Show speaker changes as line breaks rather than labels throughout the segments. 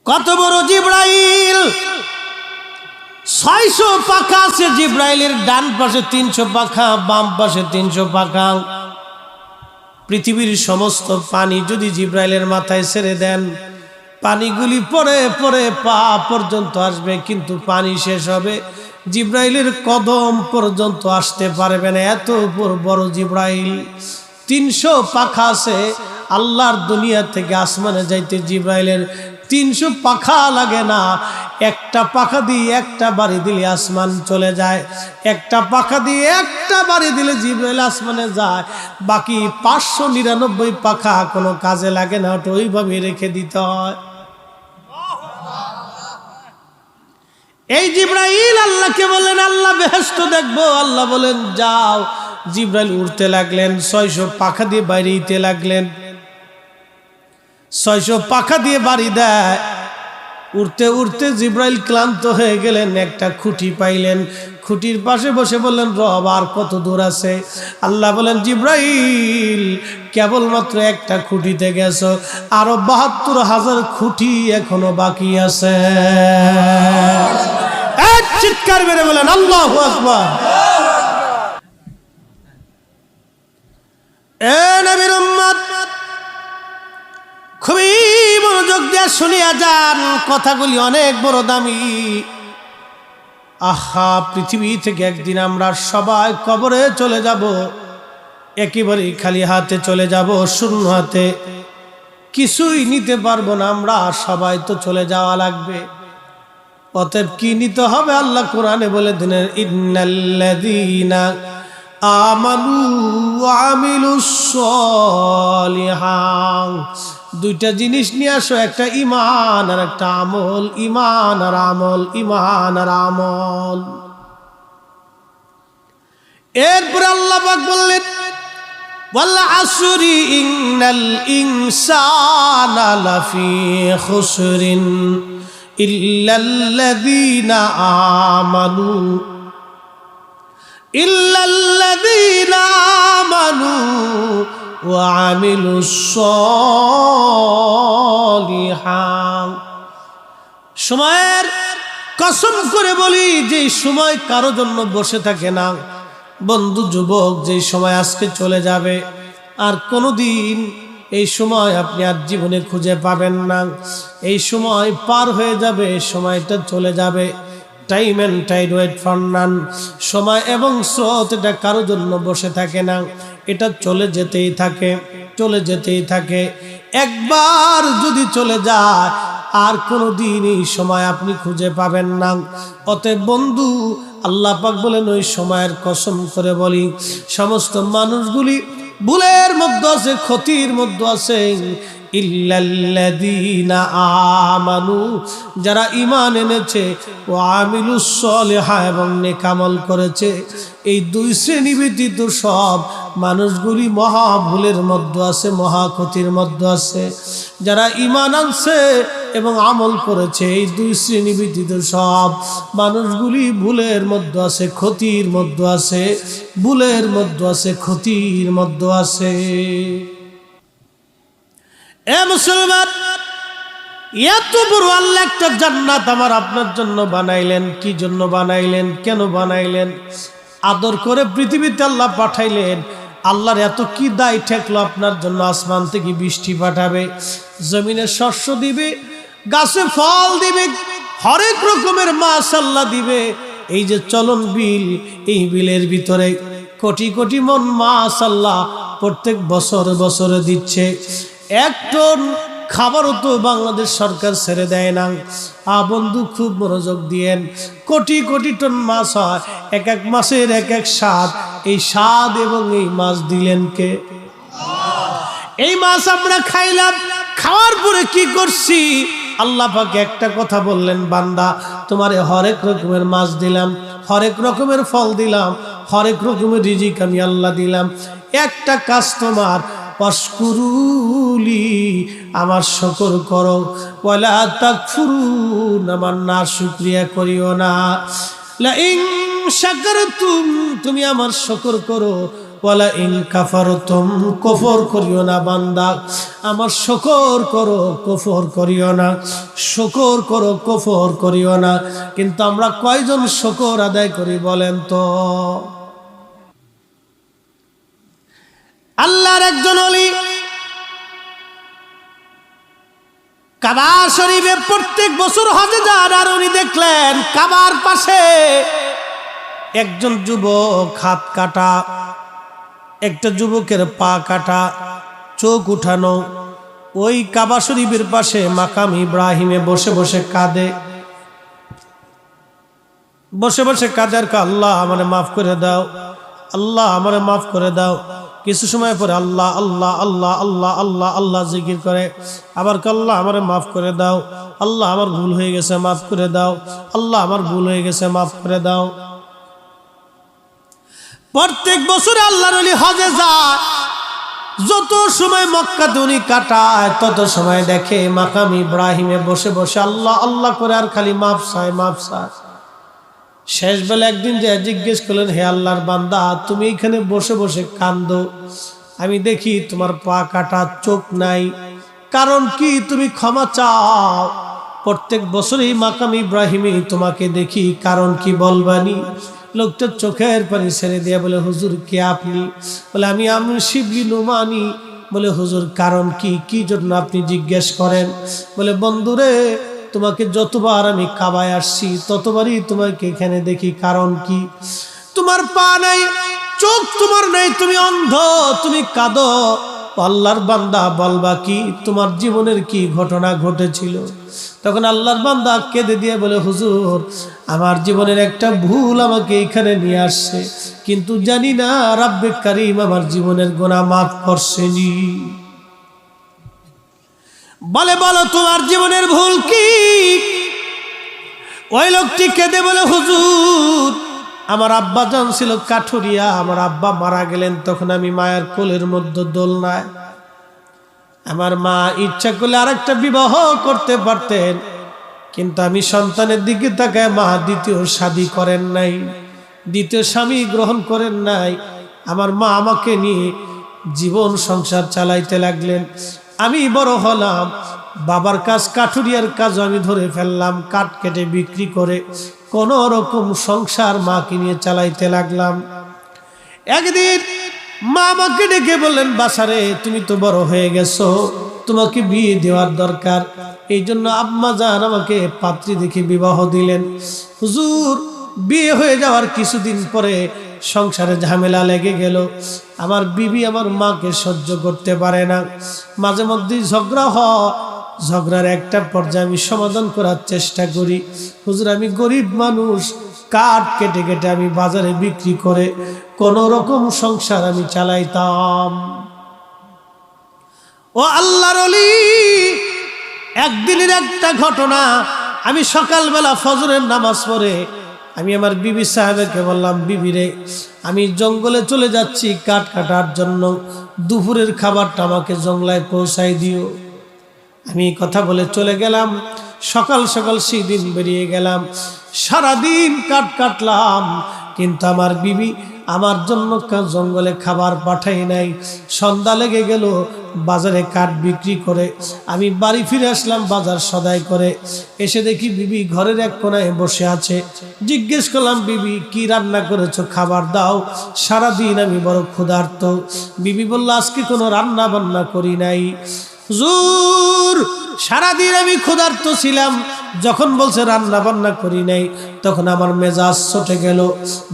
কত বড় জিব্রাইল, 600 পাখা আছে জিব্রাইলের, ডান পাশে 300 পাখা, বাম পাশে 300 পাখা। পৃথিবীর সমস্ত পানি যদি জিব্রাইলের মাথায় ছেড়ে দেন, পানিগুলি পরে পরে পা পর্যন্ত আসবে, কিন্তু পানি শেষ হবে, জিব্রাইলের কদম পর্যন্ত আসতে পারবে না। এত বড় জিব্রাইল। 300 পাখা আছে। আল্লাহর দুনিয়া থেকে আসমানে যাইতে জিব্রাইলের 300 পাখা লাগে না। একটা পাখা দিয়ে একটা বাড়ি দিলে আসমান চলে যায়, একটা পাখা দিয়ে একটা বাড়ি দিলে জিব্রাইল আসমানে যায়। বাকি 599 পাখা কোনো কাজে লাগে না, ওটা ওইভাবে রেখে দিতে হয়। এই জিব্রাইল আল্লাহকে বলেন, আল্লাহ বেহেশত দেখবো। আল্লাহ বলেন যাও। জিব্রাইল উড়তে লাগলেন, 600 পাখা দিয়ে বাইরে দিতে লাগলেন। 600 পাখা দিয়ে বাড়ি দেয়। উড়তে উড়তে জিব্রাইল ক্লান্ত হয়ে গেলেন, একটা খুঁটি পাইলেন, খুঁটির পাশে বসে বললেন রব আর কত দূর আছে? আল্লাহ বলেন চিব্রাইল কেবলমাত্র একটা খুঁটিতে গেছো, আরো ৭২,০০০ খুঁটি এখনো বাকি আছে। এক চিৎকার মেরে বলেন আল্লাহু আকবার। এ নবীর উম্মত, খুবই মনোযোগ দিয়ে শুনিয়া যান, কথাগুলি অনেক বড় দামি। আহা, পৃথিবী থেকে একদিন আমরা সবাই কবরে চলে যাব, একেবারে খালি হাতে চলে যাব, শূন্য হাতে, কিছুই নিতে পারবো না। আমরা সবাই তো চলে যাওয়া লাগবে। অতএব কি নিতে হবে? আল্লাহ কোরআনে বলে দিলেন ইন্নাল্লাযীনা আমানু ওয়া আমিলুস সলিহাত, দুইটা জিনিস নিয়ে আসো, একটা ঈমান আর একটা আমল। ঈমান আর আমল, ঈমান আর আমল। এরপর আল্লাহ পাক বললেন ওয়াল আসরি ইন্নাল ইনসানা লাফি খুসরিন ইল্লাল্লাযীনা আমানু ওয়া আমিলুস সলিহাত। সময়ের কসম করে বলি, যে সময় কারো জন্য বসে থাকে না। বন্ধু যুবক, যে সময় আজকে চলে যাবে, আর কোনোদিন এই সময় আপনি আর জীবনে খুঁজে পাবেন না। এই সময় পার হয়ে যাবে, সময়টা চলে যাবে। Time and tide wait for none. সময় এবং স্রোত এটা কারোর জন্য বসে থাকে না, এটা চলে যেতেই থাকে, চলে যেতেই থাকে। একবার যদি চলে যায় আর কোনোদিন এই সময় আপনি খুঁজে পাবেন না। অতএব বন্ধু, আল্লাহ পাক বলেন ওই সময়ের কসম করে বলি, সমস্ত মানুষগুলি ভুলের মধ্যে আছে, ক্ষতির মধ্যে আছে। ইল্লাল্লাযীনা আমানু, যারা ঈমান এনেছে, ও আমিলুস সলিহাত, এবং নেক আমল করেছে। এই দুই শ্রেণী ব্যতীত সব মানুষগুলি মহা ভুলের মধ্যে আছে, মহা ক্ষতির মধ্যে আছে। যারা ঈমান আনছে এবং আমল করেছে, এই দুই শ্রেণী ব্যতীত সব মানুষগুলি ভুলের মধ্যে আছে, ক্ষতির মধ্যে আছে, ভুলের মধ্যে আছে, ক্ষতির মধ্যে আছে। এ মুসলমান, এত বড় আল্লাহ একটা জান্নাত আমার আপনার জন্য বানাইলেন। কি জন্য বানাইলেন? কেন বানাইলেন? আদর করে পৃথিবীতে আল্লাহ পাঠাইলেন। আল্লাহর এত কি দায় ঠেকলো আপনার জন্য? আসমান থেকে বৃষ্টি পাঠাবে, জমিনে শস্য দিবে, গাছে ফল দিবে, হরেক রকমের মাছ আল্লাহ দিবে। এই যে চলন বিল, এই বিলের ভিতরে কোটি কোটি মন মাছ আল্লাহ প্রত্যেক বছর বছরে দিচ্ছে। 1 টন খাবারও তো বাংলাদেশ সরকার ছেড়ে দেয় না। বন্ধু খুব মনোযোগ দিয়েন, কোটি কোটি টন মাছ হয়, এক এক মাসের এক এক স্বাদ। এই স্বাদ এবং এই মাছ দিলেন কে? এই মাছ আমরা খাইলাম, খাওয়ার পরে কি করছি? আল্লাহ পাক একটা কথা বললেন, বান্দা তোমারে হরেক রকমের মাছ দিলাম, হরেক রকমের ফল দিলাম, হরেক রকমের রিজিক আমি আল্লাহ দিলাম। একটা কাজ তোমার, ওয়াশকুরুলি, আমার শুকর করো, ওয়ালা তাকফুরুন, আমার না শুকরিয়া করিও না। লা ইন শাকারতুম, তুমি আমার শুকর করো, ওয়ালা ইন কাফারতুম, কুফর করিও না বান্দা, আমার শুকর করো কুফর করিও না, শুকর করো কুফর করিও না। কিন্তু আমরা কয়জন শুকর আদায় করি বলেন তো? আল্লাহর একজন ওলি কাবা শরীফে প্রত্যেক বছর হজে যান, আর উনি দেখলেন কাবার পাশে একজন যুবক হাত কাটা, একটা যুবকের পা কাটা, চোখ উঠানো, ওই কাবা শরীফের পাশে মাকাম ইব্রাহিমে বসে বসে কাঁদে, বসে বসে কাঁদে আর আল্লাহ আমারে মাফ করে দাও, আল্লাহ আমারে মাফ করে দাও। কিছু সময় পরে আল্লাহ আল্লাহ আল্লাহ আল্লাহ আল্লাহ আল্লাহ জিকির করে, আবার আল্লাহ আমারে মাফ করে দাও, আল্লাহ আমার ভুল হয়ে গেছে মাফ করে দাও, আল্লাহ আমার ভুল হয়ে গেছে মাফ করে দাও। প্রত্যেক বছরে আল্লাহর ওলি হজে যায়, যত সময় মক্কাতে উনি কাটায় তত সময় দেখে মাকাম ইব্রাহিমে বসে বসে আল্লাহ আল্লাহ করে আর খালি মাফ চায় মাফ চায়। শেষ বেলা একদিন যে জিজ্ঞেস করলেন, হে আল্লাহর বান্দা, তুমি এখানে বসে বসে কান্দো, আমি দেখি তোমার পা কাটা, চোখ নাই, কারণ কি? তুমি ক্ষমা চাও। প্রত্যেক বছরই মাকাম ইব্রাহিমে তোমাকে দেখি, কারণ কি বলবানি? লোকটা চোখের পানি ছেড়ে দিয়ে বলে, হুজুর কে আপনি? বলে আমি শিবলি নুমানি। বলে হুজুর কারণ কি? কি জন্য আপনি জিজ্ঞেস করেন? বলে বন্ধুরে, তোমাকে যতবার আমি কাবায় আসছি ততবারই তোমাকে এখানে দেখি, কারণ কি? তোমার পা নাই, চোখ তোমার নাই, তুমি অন্ধ, তুমি কাঁদো। আল্লাহর বান্দা বলবা কি? তোমার জীবনের কি ঘটনা ঘটেছিল? তখন আল্লাহর বান্দা কেঁদে দিয়ে বলে, হুজুর আমার জীবনের একটা ভুল আমাকে এখানে নিয়ে আসছে, কিন্তু জানি না রাব্বে কারীম আমার জীবনের গুনাহ মাফ করছেনি। বলে বলো তোমার জীবনের ভুল কি? ওই লোকটি কেঁদে বলে, হুজুর আমার আব্বা জান ছিল কাঠুরিয়া, আমার আব্বা মারা গেলেন, তখন আমি মায়ের কোলের মধ্যে দোলনায়, আমার মা ইচ্ছা করলে আরেকটা বিবাহ করতে পারতেন, কিন্তু আমি সন্তানের দিকে তাকায় মা দ্বিতীয় শাদী করেন নাই, দ্বিতীয় স্বামী গ্রহণ করেন নাই। আমার মা আমাকে নিয়ে জীবন সংসার চালাইতে লাগলেন। আমি বড় হলাম, বাবার কাজ কাঠুরিয়ার কাজ আমি ধরে ফেললাম, কাঠ কেটে বিক্রি করে কোন রকম সংসার মাকে নিয়ে চালাইতে লাগলাম। একদিন মা আমাকে ডেকে বললেন, বাসারে তুমি তো বড় হয়ে গেছো, তোমাকে বিয়ে দেওয়ার দরকার। এই জন্য আম্মা জান আমাকে পাত্রী দেখে বিবাহ দিলেন। হুজুর বিয়ে হয়ে যাওয়ার কিছুদিন পরে সংসারে ঝামেলা লেগে গেল। আমার বিবি আমার মাকে সহ্য করতে পারে না, মাঝে মধ্যেই ঝগড়া হয়। ঝগড়ার একটা পর্যায়ে আমি সমাধান করার চেষ্টা করি। হুজুর আমি গরিব মানুষ, কাঠ কেটে কেটে আমি বাজারে বিক্রি করে কোন রকম সংসার আমি চালাইতাম। ও আল্লাহর ওলি, একদিনের একটা ঘটনা, আমি সকালবেলা ফজরের নামাজ পড়ে আমি আমার বিবি সাহেবকে বললাম, বিবি রে আমি জঙ্গলে চলে যাচ্ছি কাঠ কাটার জন্য, দুপুরের খাবারটা আমাকে জঙ্গলায় পৌঁছাই দিও। আমি কথা বলে চলে গেলাম। সকাল সকাল সেই দিন বেরিয়ে গেলাম, সারাদিন কাঠ কাটলাম, কিন্তু আমার বিবি আমার জন্য জঙ্গলে খাবার পাঠাই নাই। সন্ধ্যা লেগে গেল, বাজারে কাঠ বিক্রি করে আমি বাড়ি ফিরে আসলাম বাজার সদাই করে। এসে দেখি বিবি ঘরের এক কোনায় বসে আছে। জিজ্ঞেস করলাম, বিবি কি রান্না করেছো, খাবার দাও, সারাদিন আমি বড় ক্ষুধার্ত। বিবি বলল, আজকে কোনো রান্না বান্না করি নাই। হুজুর সারাদিন আমি ক্ষুধার্ত ছিলাম, যখন বলছে রান্না বান্না করি নাই তখন আমার মেজাজ চটে গেল।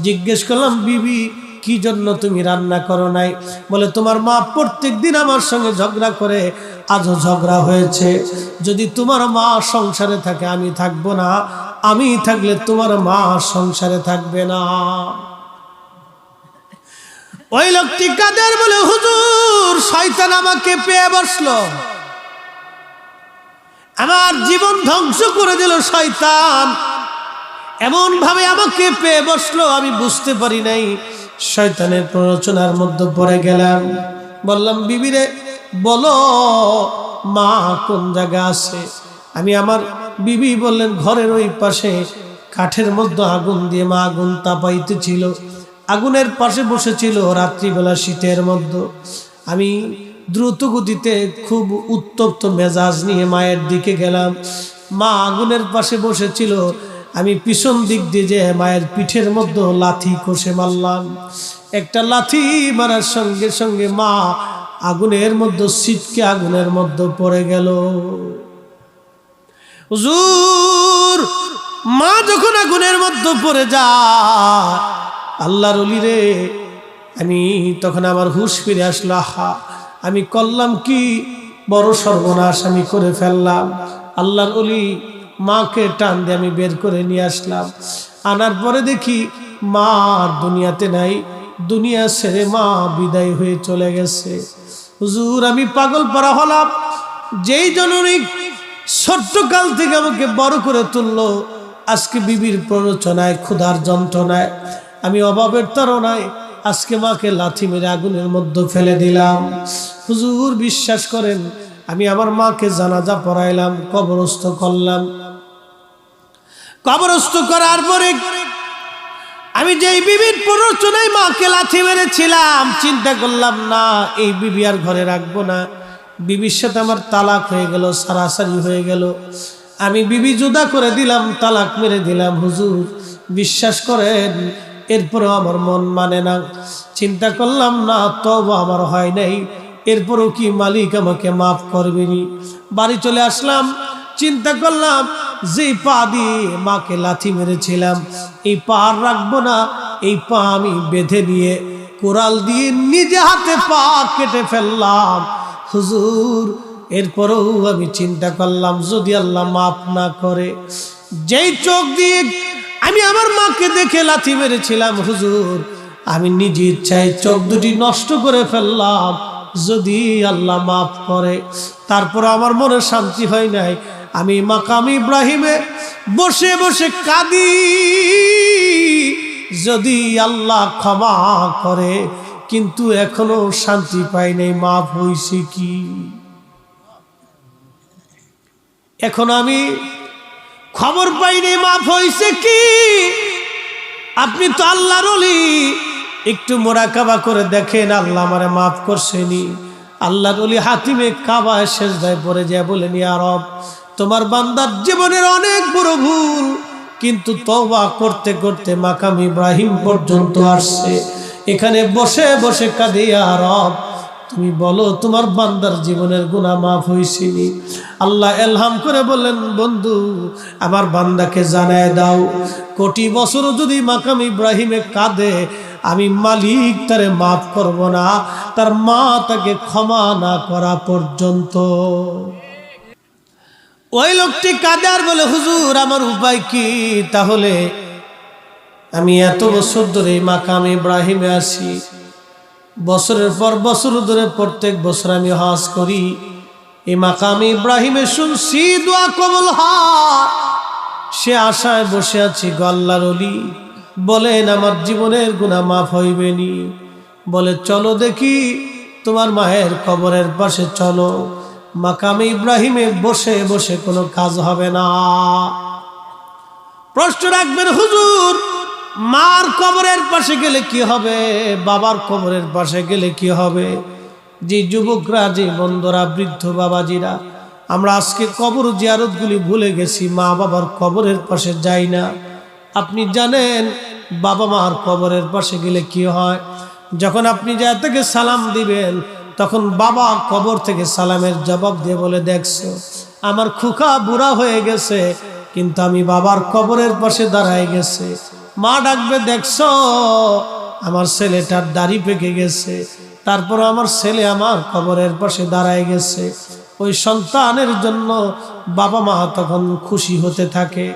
জিজ্ঞেস করলাম, বিবি কি জন্য তুমি রান্না করো নাই? বলে তোমার মা প্রত্যেক দিন আমার সঙ্গে ঝগড়া করে, আজও ঝগড়া হয়েছে। যদি তোমার মা সংসারে থাকে আমি থাকবো না, আমি থাকলে তোমার মা সংসারে থাকবে না। ওই লোকটি কাদের বলে, হুজুর শয়তান আমাকে পেয়ে বসলো, আমার জীবন ধ্বংস করে দিল শয়তান, এমন ভাবে আমাকে পেয়ে বসলো আমি বুঝতে পারি নাই। শয়তানের প্ররোচনার মধ্যে পড়ে গেলাম। বললাম, বিবিরে বলো মা কোন জায়গা আছে? আমি আমার বিবি বললেন, ঘরের ওই পাশে কাঠের মধ্যে আগুন দিয়ে মা আগুন তাপাইতেছিল। আগুনের পাশে বসেছিল রাত্রিবেলা শীতের মধ্যে। আমি দ্রুত গতিতে খুব উত্তপ্ত মেজাজ নিয়ে মায়ের দিকে গেলাম। মা আগুনের পাশে বসেছিল। আমি পিছন দিক দিয়ে যে মায়ের পিঠের মধ্যে লাথি কষে মারলাম। একটা লাথি মারার সঙ্গে সঙ্গে মা আগুনের মধ্যে ছিটকে আগুনের মধ্যে পড়ে গেল। হুজুর, মা যখন আগুনের মধ্যে পড়ে যায়, আল্লাহর ওলি রে, আমি তখন আমার হুঁশ ফিরে আসলো। আহা, আমি করলাম কি বড় সর্বনাশ আমি করে ফেললাম। আল্লাহর ওলি মাকে টান দিয়ে আমি বের করে নিয়ে আসলাম। আনার পরে দেখি মা দুনিয়াতে নাই, দুনিয়া ছেড়ে মা বিদায় হয়ে চলে গেছে। হুজুর, আমি পাগল পারা হলাম। যেই জননী ছোট্টকাল থেকে আমাকে বড় করে তুললো, আজকে বিবির প্ররোচনায়, ক্ষুধার যন্ত্রণায়, আমি অভাবের তাড়নায় আজকে মাকে লাথি মেরে আগুনের মধ্যে ফেলে দিলাম। হুজুর, বিশ্বাস করেন, আমি আমার মাকে জানাজা পড়াইলাম, কবরস্থ করলাম। কবরস্থ করার পরে আমি যেই বিবির প্ররোচনায় মাকে লাথি মেরেছিলাম, চিন্তা করলাম না এই বিবি আর ঘরে রাখবো না। বিবির সাথে আমার তালাক হয়ে গেল, সারাসারি হয়ে গেল। আমি বিবি জুদা করে দিলাম, তালাক মেরে দিলাম। হুজুর, বিশ্বাস করেন, এরপরেও আমার মন মানে না। চিন্তা করলাম না, তওবা আমার হয় নাই, এরপরেও কি মালিক আমাকে মাফ করবেনি। বাড়ি চলে আসলাম। চিন্তা করলাম, যে পা দিয়ে মাকে লাথি মেরেছিলাম, এই পা আর রাখবো না। এই পা আমি বেঁধে নিয়ে কোরাল দিয়ে নিজে হাতে পা কেটে ফেললাম। হুজুর, এরপরেও আমি চিন্তা করলাম, যদি আল্লাহ মাফ না করে, যেই চোখ দিয়ে আমি আমার মাকে দেখে লাথি মেরেছিলাম, হুজুর, আমি নিজে ইচ্ছায় চোখ দুটি নষ্ট করে ফেললাম। যদি আল্লাহ মাফ করে, তারপর আমার মনে শান্তি হয় নাই। আমি মাকাম ইব্রাহিমে বসে বসে কাঁদি, যদি আল্লাহ ক্ষমা করে, কিন্তু এখনো শান্তি পাই নাই। মাফ হইছে কি? এখন আমি খবর পাইনি মাফ হইছে কি। আপনি তো আল্লাহর ওলি, একটু মোরাকাবা করে দেখেন আল্লাহ আমারে মাফ করছেনি। আল্লাহর ওলি হাতিমে কাবা সেজদায় পড়ে যায়, বলেন, ইয়া রব, তোমার বান্দার জীবনের অনেক বড় ভুল, কিন্তু তওবা করতে করতে মাকাম ইব্রাহিম পর্যন্ত আসছে। এখানে বসে বসে কাঁদে, ইয়া রব, তুমি বলো তোমার বান্দার জীবনের গুনাহ মাফ হইছেনি? আল্লাহ এলহাম করে বললেন, বন্ধু, আমার বান্দাকে জানায় দাও, কোটি বছর যদি মাকাম ইব্রাহিমে কাঁদে, আমি মালিক তারে মাফ করব না, তার মা তাকে ক্ষমা না করা পর্যন্ত। ওই লোকটি কাঁদে আর বলে, হুজুর, আমার উপায় কি? তাহলে আমি এত বছর ধরে মাকাম ইব্রাহিমে আসি, বছরের পর বছর ধরে প্রত্যেক বছর আমি হজ করি। এই মাকাম ইব্রাহিমে শুনছি দোয়া কবুল হয়, সে আশায় বসে আছি। আল্লাহর ওলি বলেন, আমার জীবনের গুনাহ মাফ হইবেনি? বলে, চলো দেখি, তোমার মায়ের কবরের পাশে চলো। মাকাম ইব্রাহিমে বসে বসে কোনো কাজ হবে না। প্রশ্ন রাখবেন, হুজুর, মার কবরের পাশে গেলে কি হবে? বাবার কবরের পাশে গেলে কি হবে? যে যুবকরা, যে বন্ধুরা, বৃদ্ধ বাবাজিরা, আমরা আজকে কবর জিয়ারতগুলি ভুলে গেছি, মা বাবার কবরের পাশে যাই না। আপনি জানেন বাবা মার কবরের পাশে গেলে কি হয়? যখন আপনি যা থেকে সালাম দিবেন, তখন বাবা কবর থেকে সালামের জবাব দিয়ে বলে, দেখছো, আমার খুকা বুড়া হয়ে গেছে, কিন্তু আমি বাবার কবরের পাশে দাঁড়ায় গেছে। মা ডাকবে, দেখছো, আমার ছেলেটার দাড়ি পেকে গেছে, তারপর আমার ছেলে আমার কবরের পাশে দাঁড়ায় গেছে। ওই সন্তানের জন্য বাবা মা তখন খুশি হতে থাকে।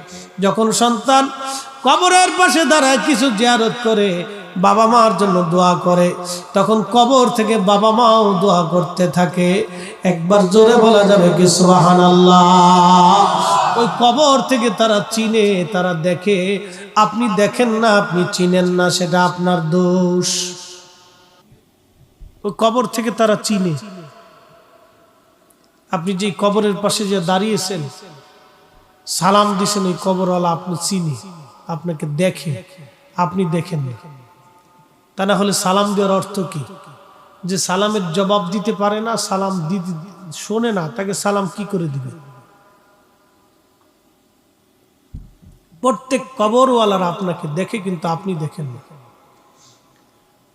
যখন সন্তান কবরের পাশে দাঁড়ায় কিছু জিয়ারত করে, বাবা মার জন্য দোয়া করে, তখন কবর থেকে বাবা মাও দোয়া করতে থাকে। একবার জোরে বলা যাবে কি সুবহানাল্লাহ? ওই কবর থেকে তারা চিনে, তারা দেখে। আপনি দেখেন না, আপনি চিনেন না, সেটা আপনার দোষ। ওই কবর থেকে তারা চিনে। আপনি যে কবরের পাশে যে দাঁড়িয়েছেন, সালাম দিছেন, ওই কবরওয়ালা আপনি চিনে, আপনাকে দেখে, আপনি দেখেন না। তা না হলে সালাম দেওয়ার অর্থ কি? যে সালামের জবাব দিতে পারে না, সালাম দিতে শোনে না, তাকে সালাম কি করে দিবে? প্রত্যেক কবরওয়ালারা আপনাকে দেখে, কিন্তু আপনি দেখেন না।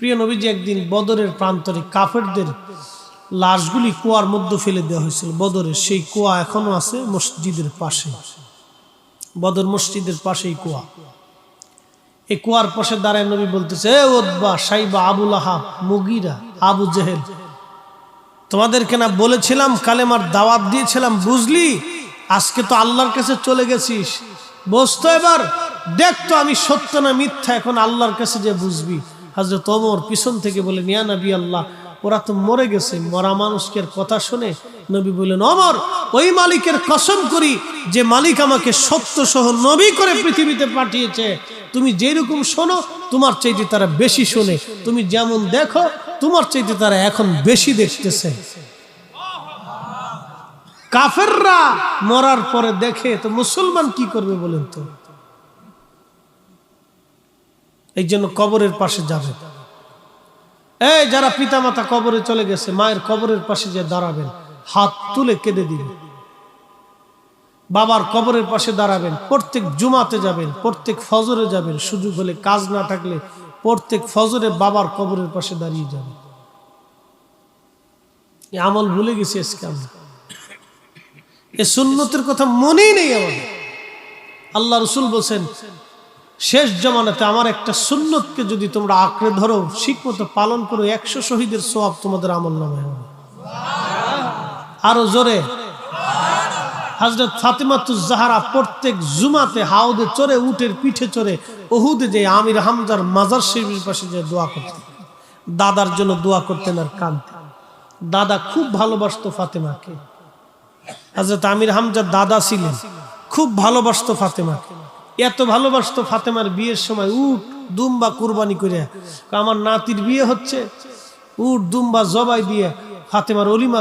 প্রিয় নবীজি একদিন বদরের প্রান্তরে কাফেরদের লাশগুলি কুয়ার মধ্যে ফেলে দেওয়া হয়েছিল। বদরের সেই কুয়া এখনো আছে মসজিদের পাশে, বদর মসজিদের পাশে এই কুয়া। এই কুয়ার পাশে দাঁড়ায় নবী বলতেছে, এ উতবা, সাইবা, আবুল আহাব, মুগিরা, আবু জেহেল, তোমাদেরকে না বলেছিলাম, কালেমার দাওয়াত দিয়েছিলাম, বুঝলি? আজকে তো আল্লাহর কাছে চলে গেছিস, বুঝতো এবার দেখতো আমি সত্য না মিথ্যা, এখন আল্লাহর কাছে যে বুঝবি। হযরত ওমর পিছন থেকে বলেন, ইয়া নবী আল্লাহ, ওরা তো মরে গেছে, মরা মানুষকে কথা শুনে? নবী বললেন, ওমর, ওই মালিকের কসম করি যে মালিক আমাকে সত্য সহ নবী করে পৃথিবীতে পাঠিয়েছে, তুমি যেরকম শোনো তোমার চাইতে তারা বেশি শোনে, তুমি যেমন দেখো তোমার চাইতে তারা এখন বেশি দেখতেছে। কাফেররা মরার পরে দেখে, তো মুসলমান কি করবে বলেন তো? এই জন্য কবরের পাশে যাবে। এই যারা পিতামাতা কবরে চলে গেছে, মায়ের কবরের পাশে যে দাঁড়াবেন, হাত তুলে কেঁদে দিবেন। বাবার কবরের পাশে দাঁড়াবেন, প্রত্যেক জুমাতে যাবেন, প্রত্যেক ফজরে যাবেন, সুযোগ হলে, কাজ না থাকলে প্রত্যেক ফজরে বাবার কবরের পাশে দাঁড়িয়ে যাবেন। এই আমল ভুলে গেছি আজকে আমরা, এই সুন্নতের কথা মনেই নেই আমাদের। আল্লাহ রাসূল বলেন, শেষ জামানাতে আমার একটা সুন্নতকে যদি তোমরা আঁকড়ে ধরো, ঠিকমতো পালন করো, 100 শহীদের সওয়াব তোমাদের আমলনামায় হবে। আরো জোরে। হযরত ফাতেমাতুজ জাহরা প্রত্যেক জুমাতে হাউদে চড়ে, উটের পিঠে চড়ে উহুদে যে আমির হামজার মাজার শরীফের পাশে যে দোয়া করতেন, দাদার জন্য দোয়া করতেন আর কাঁদতেন। দাদা খুব ভালোবাসতো ফাতেমাকে। হযরত আমির হামজার দাদা ছিলেন, খুব ভালোবাসতো ফাতেমাকে। এত ভালোবাসতো, ফাতেমার বিয়ের সময় উট দুম্বা কুরবানি করে, আমার নাতির বিয়ে হচ্ছে, উট দুম্বা জবাই দিয়ে ফাতেমার অলিমা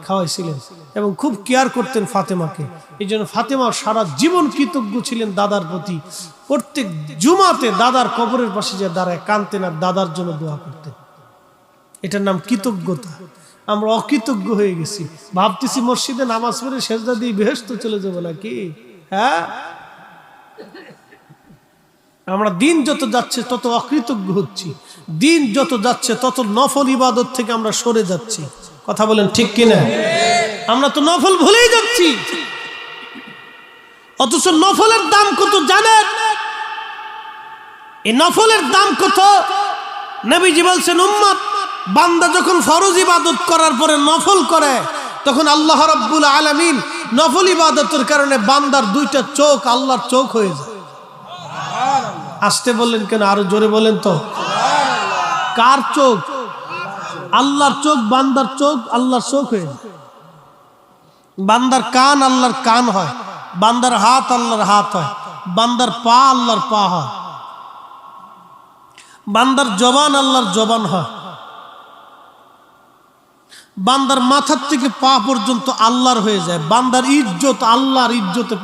খাওয়াইছিলেন এবং খুব কেয়ার করতেন ফাতেমাকে। এই জন্য ফাতেমা সারা জীবন কৃতজ্ঞ ছিলেন দাদার প্রতি। প্রত্যেক জুমাতে দাদার কবরের পাশে যে দাঁড়ায় কাঁদতেন আর দাদার জন্য দোয়া করতেন। এটার নাম কৃতজ্ঞতা। আমরা অকৃতজ্ঞ হয়ে গেছি, ভাবতেছি মসজিদে নামাজ পড়ে সেজদা দিয়ে বেহেশতে চলে যাবো নাকি। হ্যাঁ, আমরা দিন যত যাচ্ছে তত অকৃতজ্ঞ হচ্ছি, দিন যত যাচ্ছে তত নফল ইবাদত থেকে আমরা সরে যাচ্ছি। কথা বলেন ঠিক কিনা? আমরা তো নফল ভুলেই যাচ্ছি, অথচ নফলের দাম কত জানেন? এই নফলের দাম কত? নবীজি বলছেন, উম্মত বান্দা যখন ফরজ ইবাদত করার পরে নফল করে, তখন আল্লাহ রাব্বুল আলামিন নফল ইবাদতের কারণে বান্দার দুইটা চোখ আল্লাহর চোখ হয়ে যায়। আসতে বললেন কেন? আরো জোরে বলেন তো। কার চোখ? আল্লাহর চোখ। বান্দার চোখ আল্লাহর চোখ হয়ে যায়। বান্দার কান আল্লাহর কান হয়, বান্দার হাত আল্লাহর হাত হয়, বান্দার পা আল্লাহর পা হয়, বান্দার জবান আল্লাহর জবান হয়, বান্দার মাথার থেকে পা পর্যন্ত আল্লাহর হয়ে যায়। বান্দার ইজ্জত আল্লাহর ইজ্জতে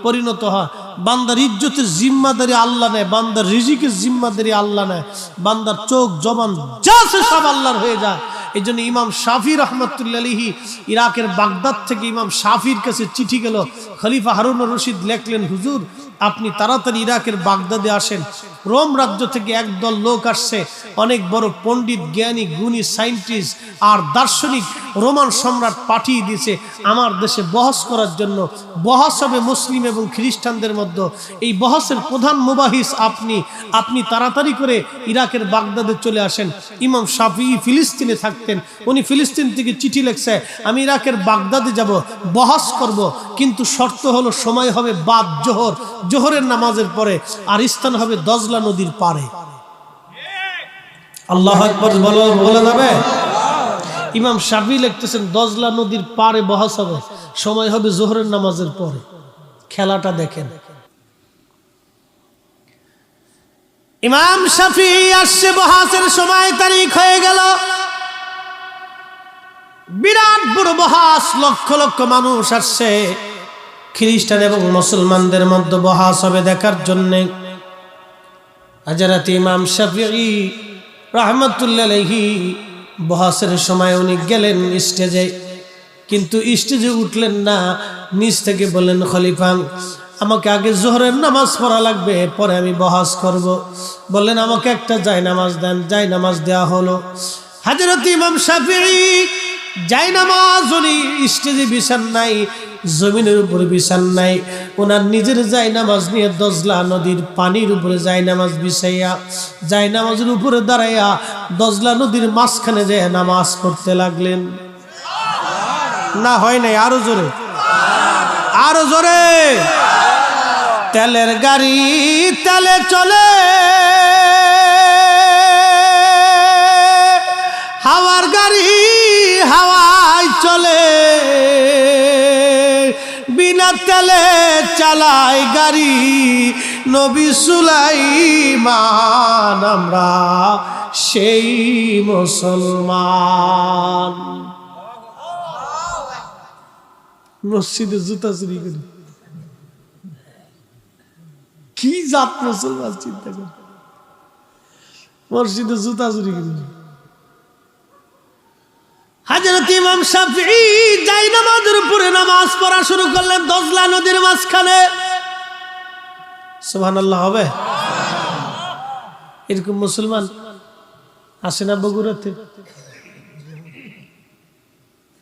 পরিণত হয়। বান্দার ইজ্জতের জিম্মাদারি আল্লাহ নেয়, বান্দার রিজিকের জিম্মাদারি আল্লাহ নেয়। বান্দার চোখ জবান যা আছে সব আল্লাহর হয়ে যায়। এই জন্য ইমাম শাফি রহমতুল্লাহ আলাইহি ইরাকের বাগদাদ থেকে ইমাম শাফির কাছে চিঠি গেল। খলিফা হারুনুর রশিদ লেখলেন, হুজুর আপনি তাড়াতাড়ি ইরাকের বাগদাদে আসেন, রোম রাজ্য থেকে একদল লোক আসছে, অনেক বড় পণ্ডিত, জ্ঞানী, গুণী, সায়েন্টিস্ট আর দার্শনিক রোমান সম্রাট পাঠিয়ে দিয়েছে আমার দেশে বহস করার জন্য। বহস হবে মুসলিম এবং খ্রিস্টানদের মধ্যে। এই বহসের প্রধান মুবাহিস আপনি তাড়াতাড়ি করে ইরাকের বাগদাদে চলে আসেন। ইমাম শাফি ফিলিস্তিনে থাকতেন, উনি ফিলিস্তিন থেকে চিঠি লিখছে, আমি ইরাকের বাগদাদে যাব, বহস করব, কিন্তু শর্ত হলো সময় হবে বাদ জোহর, জোহরের নামাজের পরে, আর স্থান হবে দজলা নদীর পারে। আল্লাহু আকবার বলা যাবে? ইমাম শাফি লিখতেছেন দজলা নদীর পারে বহস হবে, সময় হবে জোহরের নামাজের পরে। খেলাটা দেখেন। ইমাম শাফি আসছে, বহসের সময় তারিখ হয়ে গেল। বিরাট বড় বহস, লক্ষ লক্ষ মানুষ আসছে। খ্রিস্টান এবং মুসলমানদের মধ্যে বহস হবে দেখার জন্য। হযরত ইমাম শাফিঈ রাহমাতুল্লাহ আলাইহি বহাসের সময় উনি গেলেন স্টেজে, কিন্তু স্টেজে উঠলেন না, নিচ থেকে বললেন খলিফা আমাকে আগে জোহরের নামাজ পড়া লাগবে, পরে আমি বহাস করব। বললেন আমাকে একটা জায়নামাজ দেন, জায়নামাজ দেওয়া হলো। হযরত ইমাম শাফিঈ জায়নামাজ উনি স্টেজে বিছান নাই, জমিনের উপরে বিছান নাই, ওনার নিজের জায়নামাজ নিয়ে দজলা নদীর পানির উপরে জায়নামাজ বিছাইয়া জায়নামাজের উপরে দাঁড়াইয়া দজলা নদীর মাঝখানে যেয়ে নামাজ পড়তে লাগলেন। না হয় নাই, আরো জোরে, আরো জোরে। তেলের গাড়ি তেলে চলে, হাওয়ার গাড়ি হাওয়ায় চলে, বিনা তেলে চালায় গাড়ি নবী সুলাইমান, আমরা সেই মুসলমান। মসজিদে জুতা চুরি করি, কি জাত মুসলমান চিন্তা করে, মসজিদে জুতা চুরি করি। হযরত ইমাম শাফিঈ জায়নামাজের উপরে নামাজ পড়া শুরু করলেন দজলা নদীর মাঝখানে। সুবহানাল্লাহ হবে? এরকম মুসলমান আসে না বগুড়াতে,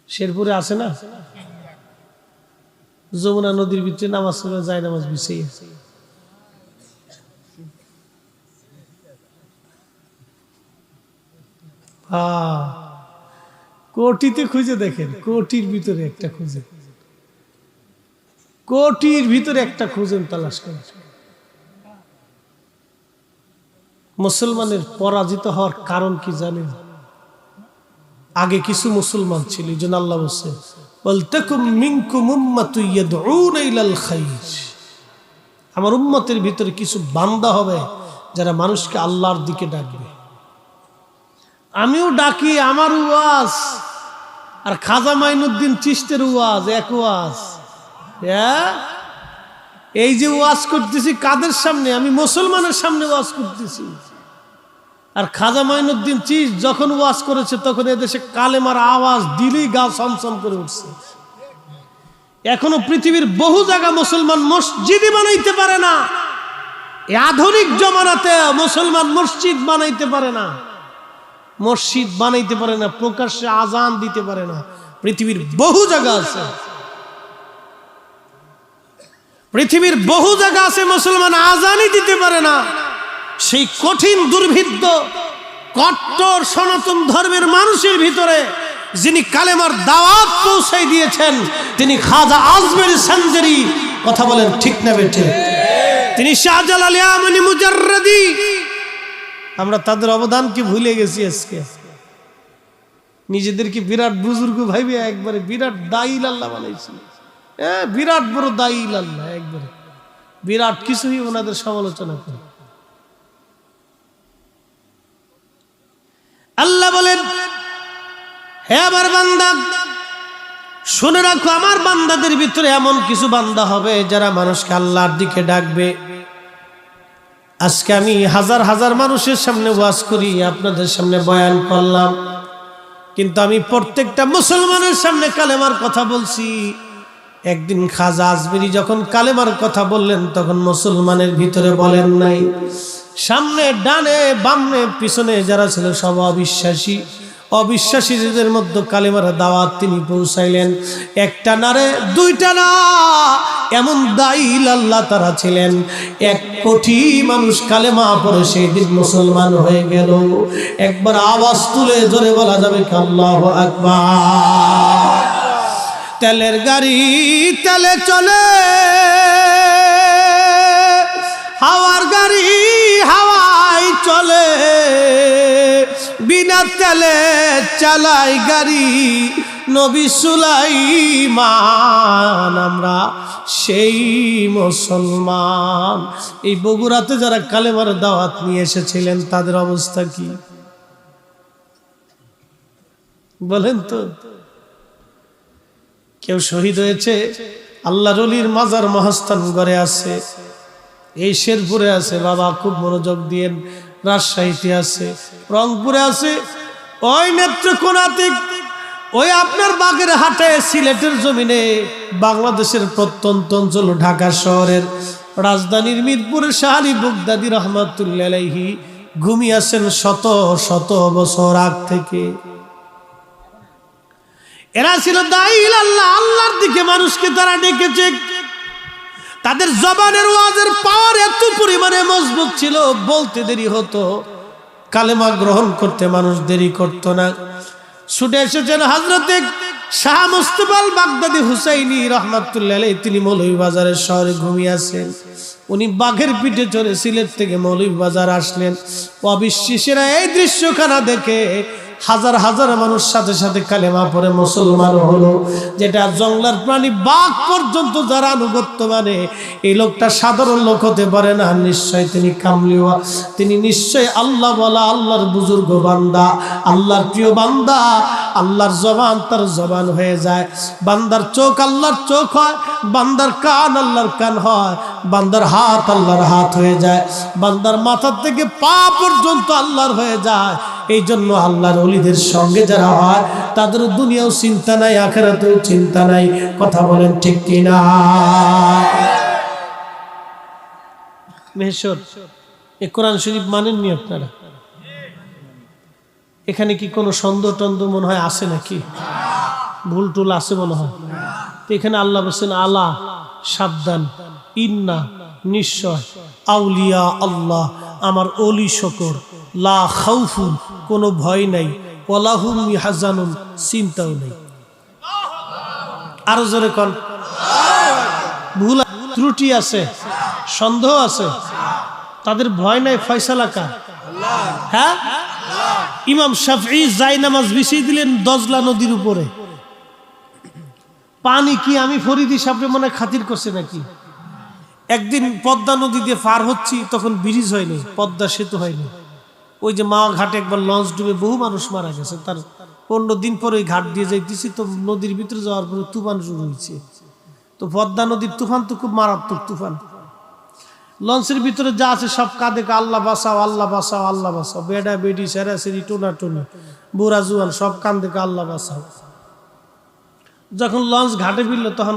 শেরপুরে আসে না? যমুনা নদীর ভিতরে নামাজ পড়ে জায়নামাজ বিছিয়ে। কোটিতে খুঁজে দেখেন, কোটির ভিতরে একটা খুঁজে, কোটির ভিতরে একটা খুঁজেন, তালাশ করেন। মুসলমানের পরাজিত হওয়ার কারণ কি জানেন? আগে কিছু মুসলমান ছিল, এই জন্য আল্লাহ বলছে ওয়ালতাকুম মিনকুম উম্মাতুন ইয়াদউনা ইলাল খায়র। আমার উম্মতের ভিতরে কিছু বান্দা হবে যারা মানুষকে আল্লাহর দিকে ডাকবে। আমিও ডাকি, আমার ওয়াজ আর খাজা মাইনুদ্দিন চিশতের ওয়াজ এক ওয়াজ। এই যে ওয়াজ করতেছি কাদের সামনে? আমি মুসলমানের সামনে ওয়াজ করতেছি। আর খাজা মাইনুদ্দিন চিশ যখন ওয়াজ করেছে তখন এদেশে কালেমার আওয়াজ দিলেই গা ছমছম করে উঠছে। এখনো পৃথিবীর বহু জায়গা মুসলমান মসজিদই বানাইতে পারে না। এই আধুনিক জমানাতে মুসলমান মসজিদ বানাইতে পারে না, মসজিদ বানাইতে পারে না, প্রকাশ্যে আজান দিতে পারে না। পৃথিবীর বহু জায়গা আছে, পৃথিবীর বহু জায়গা আছে মুসলমান আজানই দিতে পারে না। সেই কঠিন দুর্ভিদ্য কট্টর সনাতন ধর্মের মানুষের ভিতরে যিনি কালেমার দাওয়াত পৌঁছাই দিয়েছেন তিনি খাজা আজমেরী সানজারি। কথা বলেন ঠিক না বেঠে? তিনি শাহজালাল ইয়ামানি মুজাররদি। আমরা তাদের অবদান কি ভুলে গেছি? আজকে নিজেদেরকে বিরাট বুজুর্গ ভাইবে একবারে বিরাট দায়ীল আল্লাহ বানাইছি। বিরাট বড় দায়ীল আল্লাহ, একবারে বিরাট কিছুই ওনাদের সমালোচনা করে। আল্লাহ বলেন হে আমার বান্দা শুনে রাখো, আমার বান্দাদের ভিতরে এমন কিছু বান্দা হবে যারা মানুষকে আল্লাহর দিকে ডাকবে। আজকে আমি হাজার হাজার মানুষের সামনে ওয়াজ করি, আপনাদের সামনে বয়ান করলাম, কিন্তু আমি প্রত্যেকটা মুসলমানের সামনে কালেমার কথা বলছি। একদিন খাজা আজমেরী যখন কালেমার কথা বললেন তখন মুসলমানের ভিতরে বলেন নাই। সামনে ডানে বামে পিছনে যারা ছিল সব অবিশ্বাসী, অবিশ্বাসীদের মধ্যে কালেমার দাওয়াত তিনি পৌঁছাইলেন। একটা না রে দুইটা না, এমন দায়ীল আল্লাহ তারা ছিলেন। 1 কোটি মানুষ কালেমা পড়ে সেই দিন মুসলমান হয়ে গেল। একবার আওয়াজ তুলে জোরে বলা যাবে কি আল্লাহু আকবার? তেলের গাড়ি তেলে চলে, হাওয়ার গাড়ি হাওয়ায় চলে, বিনা তেলে চালায় গাড়ি নবী সুলাইমান, আমরা সেই মুসলমান। এই বগুড়াতে যারা কালেমার দাওয়াত নিয়ে এসেছিলেন তাদের অবস্থা কি বলেন তো? কেউ শহীদ হয়েছে, আল্লাহর ওলির মাজার মহাস্থান গড়ে আছে, এই শেরপুরে আছে, বাবা খুব মনোযোগ দিয়েন, রাজশাহীতে আছে, রংপুরে আছে, ওই নেত্রকোনাতে, ওই আপনার বাগেরহাটে, সিলেটের জমিনে, বাংলাদেশের প্রত্যন্ত অঞ্চল ঢাকা শহরের রাজধানীর মিরপুরের শাহী বুগদাদি রহমাতুল্লাহ আলাইহি ঘুমিয়েছেন শত শত বছর আগ থেকে। এরা ছিল দাঈ আল্লাহ, আল্লাহর দিকে মানুষকে তারা ডেকেছে। তাদের জবানের ওয়াজের পাওয়ার এত পরিমাণে মজবুত ছিল, বলতে দেরি হতো, কালেমা গ্রহণ করতে মানুষ দেরি করতো না। ছুটে এসেছেন হযরতে শাহ মুস্তাফা আল বাগদাদি হুসাইনি রহমাতুল্লাহ আলাইহি, তিনি মৌলভীবাজারের শহরে ঘুমিয়ে আছেন। উনি বাঘের পিঠে চড়ে সিলেট থেকে মৌলভীবাজার আসলেন। অবিশ্বাসীরা এই দৃশ্যখানা দেখে হাজার হাজার মানুষ সাথে সাথে কালেমা পড়ে মুসলমান হলো। যেটা জঙ্গলার প্রাণী বাঘ পর্যন্ত যারা আনুগত্য মানে, এই লোকটা সাধারণ লোক হতে পারে না, নিশ্চয় তিনি কামলিওয়া, তিনি নিশ্চয় আল্লাহ বলা, আল্লাহর বুজুর্গ বান্দা, আল্লাহর প্রিয় বান্দা। আল্লাহর জবান তার জবান হয়ে যায়, বান্দার চোখ আল্লাহর চোখ হয়, বান্দার কান আল্লাহর কান হয়, বান্দার হাত আল্লাহর হাত হয়ে যায়, বান্দার মাথা থেকে পা পর্যন্ত আল্লাহর হয়ে যায়। এই জন্য আল্লাহর ওলিদের সঙ্গে যারা হয় তাদের দুনিয়াও চিন্তা নাই, আখিরাতেও চিন্তা নাই। কথা বলেন ঠিক কিনা? মেহেশ্বর, এই কোরআন শরীফ মানেননি আপনারা? এখানে কি কোনো সন্দেহ টন্দেহ মনে হয় আছে নাকি? ভুল টুল আছে মনে হয়? তো এখানে আল্লাহ বলছেন আলা, সাবধান, ইন্না, নিশ্চয়, আউলিয়া আল্লাহ, আমার ওলি শকর, লা খাউফুন, কোনো ভয় নাই, ওয়ালা হুম ইয়াহজানুন, চিন্তাও নেই। আরো জোরে কোন? ভুল ত্রুটি আছে, সন্দেহ আছে, তাদের ভয় নাই, ফয়সালা কার? হ্যাঁ, ইমাম শাফঈ জায়নামাজ বিছিয়ে দিলেন দজলা নদীর উপরে। পানি কি আমি ফরিদি সাহেব মনে খাতির করছে নাকি? একদিন পদ্মা নদী দিয়ে পার হচ্ছি, তখন ব্রিজ হয়নি, পদ্মা সেতু হয়নি। ওই যে মা ঘাটে একবার লঞ্চ ডুবে বহু মানুষ মারা গেছে, তার 15 দিন পরে ওই ঘাট দিয়ে যাইতেছি, তো নদীর ভিতরে যাওয়ার পরে তুফান শুরু হয়েছে। তো পদ্মা নদীর তুফান তো খুব মারাত্মক তুফান। লঞ্চের ভিতরে যা আছে সব কাঁদে, আল্লাহ বাঁচাও, আল্লাহ বাঁচাও, আল্লাহ বাঁচাও, বেডা বেডি সেরা সেরি টোনা টুনি বুড়া জুয়ান সব কান্দে, আল্লাহ বাঁচাও। যখন লঞ্চ ঘাটে ফিরলো তখন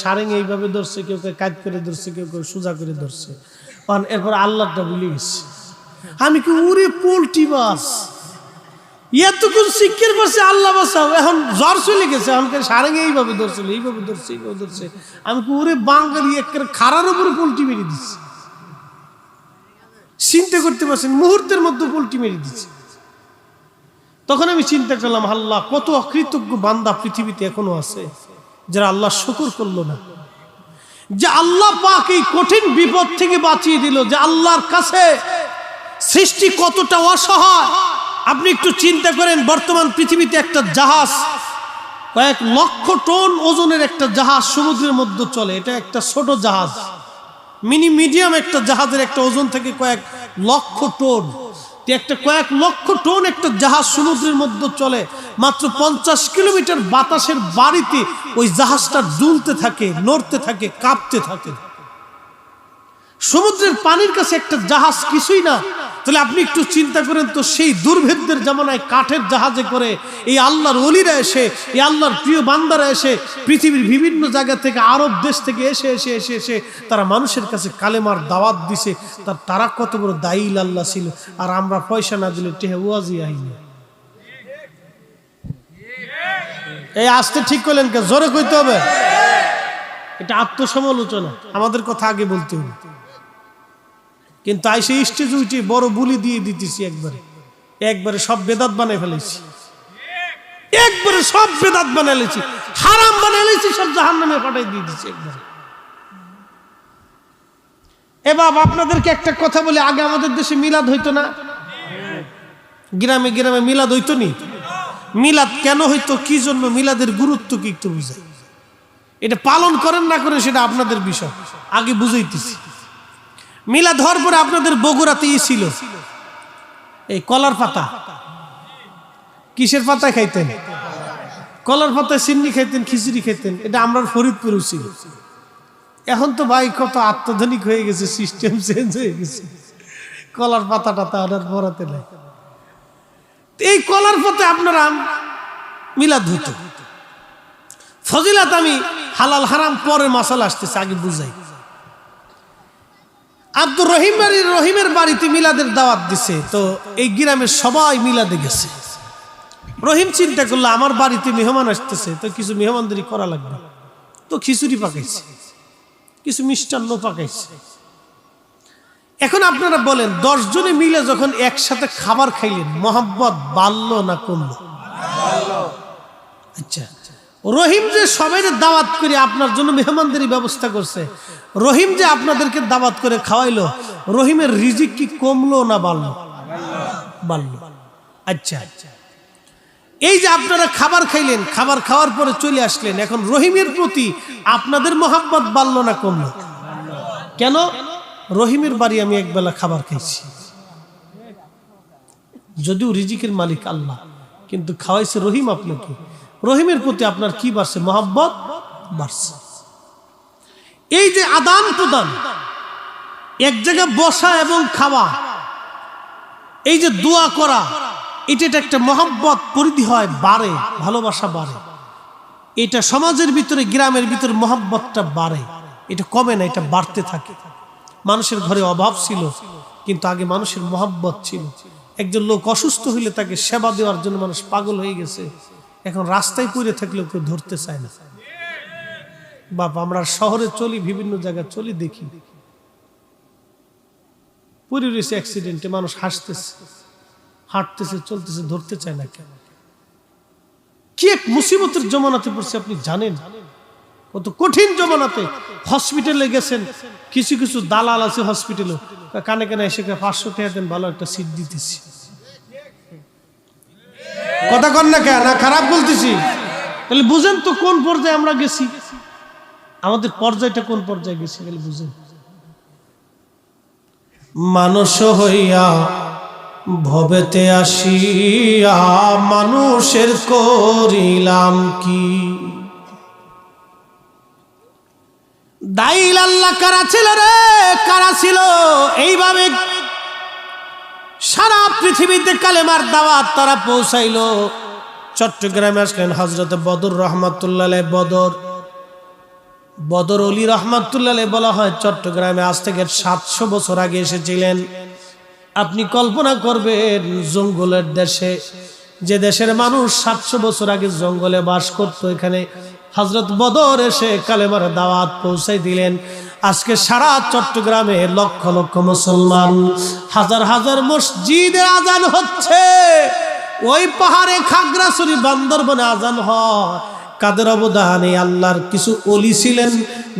সারেং এইভাবে ধরছে, কেউ কেউ কাজ করে ধরছে, কেউ কেউ সোজা করে ধরছে। এরপর আল্লাহটা ভুলে গেছে। আমি কি উড়ে পোল্ট্রি মাছ এতক্ষণ শিক্ষের পাশে আল্লাহ বাঁচাও, এখন জ্বর চলে গেছে, আমাকে সারেং এইভাবে ধরছিল, এইভাবে ধরছে, এইভাবে ধরছে। আমি কি উড়ে বাঙালি একের খাড়ার উপরে পোল্ট্রি মেরে দিচ্ছি, চিন্তা করতে পারছেন, মুহূর্তের মধ্যে পোল্ট্রি মেরে দিচ্ছে। তখন আমি চিন্তা করলাম, আল্লাহ কত অকৃতজ্ঞ বান্দা পৃথিবীতে এখনো আছে যারা আল্লাহ শুকর করলো না, যে আল্লাহ পাক এই কঠিন বিপদ থেকে বাঁচিয়ে দিল, যে আল্লাহর কাছে সৃষ্টি কতটা অসহায়। আপনি একটু চিন্তা করেন, বর্তমান পৃথিবীতে একটা জাহাজ, কয়েক লক্ষ টন ওজনের একটা জাহাজ সমুদ্রের মধ্যে চলে। এটা একটা ছোট জাহাজ, মিডিয়াম একটা জাহাজের একটা ওজন থেকে কয়েক লক্ষ টন। একটা কয়েক লক্ষ টন একটা জাহাজ সমুদ্রের মধ্যে চলে, মাত্র 50 কিলোমিটার বাতাসের বাড়িতে ওই জাহাজটা দুলতে থাকে, নড়তে থাকে, কাঁপতে থাকে। সমুদ্রের পানির কাছে একটা জাহাজ কিছুই না। তাহলে আপনি একটু চিন্তা করেন তো, সেই দুর্ভেদ্যের জামানায় কাঠের জাহাজে করে এই আল্লাহর ওলিরা এসে, এই আল্লাহর প্রিয় বান্দারা এসে, পৃথিবীর বিভিন্ন জায়গা থেকে, আরব দেশ থেকে এসে এসে এসে এসে তারা মানুষের কাছে কালেমার দাওয়াত দিছে। তারা কত বড় দায়ী আল্লাহ ছিল, আর আমরা পয়সা না দিলে টেহে ওয়াজি আইনি। এই আসতে ঠিক করলেন কে? জোরে কইতে হবে। এটা আত্মসমালোচনা, আমাদের কথা আগে বলতে হবে। কিন্তু আইসে স্টেজ উঠে বড় বুলি দিয়ে দিতেছি, একবারে সব বেদাত বানাই ফেলেছি, একবারে সব বেদাত বানাইলেছি, হারাম বানাইলেছি, সব জাহান্নামে পাঠাই দিয়ে দিচ্ছি একবারে। এবার আপনাদেরকে একটা কথা বলি, আগে আমাদের দেশে মিলাদ হইতো না? গ্রামে গ্রামে মিলাদ হইতো নি? মিলাদ কেন হইতো, কি জন্য, মিলাদের গুরুত্ব কি একটু বুঝাই। এটা পালন করেন না করেন সেটা আপনাদের বিষয়, আগে বুঝাইতেছি। মিলাদ হওয়ার পরে আপনাদের বগুড়াতে ছিল এই কলার পাতা। কিসের পাতা খাইতেন? কলার পাতায় চিন্নি খাইতেন, খিচুড়ি খাইতেন। এটা আমরা ফরিদপুরেও ছিল। এখন তো ভাই কত আত্মধনিক হয়ে গেছে, সিস্টেম চেঞ্জ হয়ে গেছে, কলার পাতাটা তার পরাতে নাই। এই কলার পথে আপনারা মিলাদ হতো। ফজিলাত আমি হালাল হারাম পরে মাসালা আসতেছে, আগে বুঝাই। আব্দুর রহিমের বাড়িতে মিলাদের দাওয়াত দিছে, তো এই গ্রামের সবাই মিলাদে গেছে। রহিম চিন্তা করলো আমার বাড়িতে মেহমান আসতেছে, তো কিছু মেহমানদারি করা লাগবে, তো খিচুড়ি পাকাইছে, কিছু মিষ্টান্ন পাকাইছে। এখন আপনারা বলেন 10 জনে মিলে যখন একসাথে খাবার খাইলেন, মহব্বত বাড়লো না কমলো? আচ্ছা, রহিম যে সবাই দাওয়াত করে আপনার জন্য মেহমানদারি ব্যবস্থা করছে, রহিম যে আপনাদেরকে দাওয়াত করে খাওয়াইলো, রহিমের রিজিক কি কমলো না বাড়লো? বাড়লো। আচ্ছা, এই যে আপনারা খাবার খাইলেন, খাবার খাওয়ার পরে চলে আসলেন, এখন রহিমের প্রতি আপনাদের মহব্বত বাড়লো না কমলো? কেন? রহিমের বাড়ি আমি একবেলা খাবার খাইছি, যদিও রিজিকের মালিক আল্লাহ, কিন্তু খাওয়াইছে রহিম আপনাকে। রহিমের প্রতি আপনার কি বাড়ছে? মহব্বত বাড়ছে। এই যে আদান প্রদান, এক জায়গায় বসা এবং খাওয়া, এই যে দোয়া করা, এটা একটা মহব্বত পরিধি হয়, বাড়ে, ভালোবাসা বাড়ে। এটা সমাজের ভিতরে, গ্রামের ভিতরে মহব্বতটা বাড়ে, এটা কমে না, এটা বাড়তে থাকে। মানুষের ঘরে অভাব ছিল, কিন্তু আগে মানুষের মহব্বত ছিল। একজন লোক অসুস্থ হইলে তাকে সেবা দেওয়ার জন্য মানুষ পাগল হয়ে গেছে, এখন রাস্তায় পড়ে থাকলেও কেউ ধরতে চায় না। বাপ, আমরা শহরে চলি, বিভিন্ন জায়গায় চলি, দেখি পড়ে রয়েছে অ্যাক্সিডেন্টে, মানুষ হাসতেছে, হাঁটতেছে, চলতেছে, ধরতে চায় না। কেন? কি এক মুসিবতের জমানাতে পড়ছে আপনি জানেন? কত কঠিন জমানাতে। হসপিটালে গেছেন, কিছু কিছু দালাল আছে হসপিটালে, কানে কানে এসে 500 টাকা দেন, ভালো একটা সিট দিতেছি। কথা কন না কেন? না খারাপ বলতেছি? তাহলে বুঝেন তো কোন পর্যায়ে আমরা গেছি, আমাদের পর্যায়টা কোন পর্যায়ে গেছি, তাহলে বুঝেন। মানুষ হইয়া ভবেতে আসিয়া মানুষের করিলাম কি? দাইল আল্লাহ কারা ছিল রে, কারা ছিল? এইভাবে সারা পৃথিবীতে কালেমার দাওয়াত তারা পৌঁছাইলো। চট্টগ্রামে আসলেন হযরত বদর রহমাতুল্লাহ আলাইহি। বদর অলি রহমাতুল্লাহ আলাইহি বলা হয় চট্টগ্রামে আজ থেকে 700 বছর আগে এসেছিলেন। আপনি কল্পনা করবেন, জঙ্গলের দেশে, যে দেশের মানুষ 700 বছর আগে জঙ্গলে বাস করত, এখানে হযরত বদর এসে কালেমার দাওয়াত পৌঁছাই দিলেন। আজকে সারা চট্টগ্রামে লক্ষ লক্ষ মুসলমান, হাজার হাজার মসজিদে আজান হচ্ছে। ওই পাহাড়ে, খাগড়াছড়ি, বান্দরবনে আজান হয়। কাদের অবদানে? আল্লাহর কিছু ওলি ছিলেন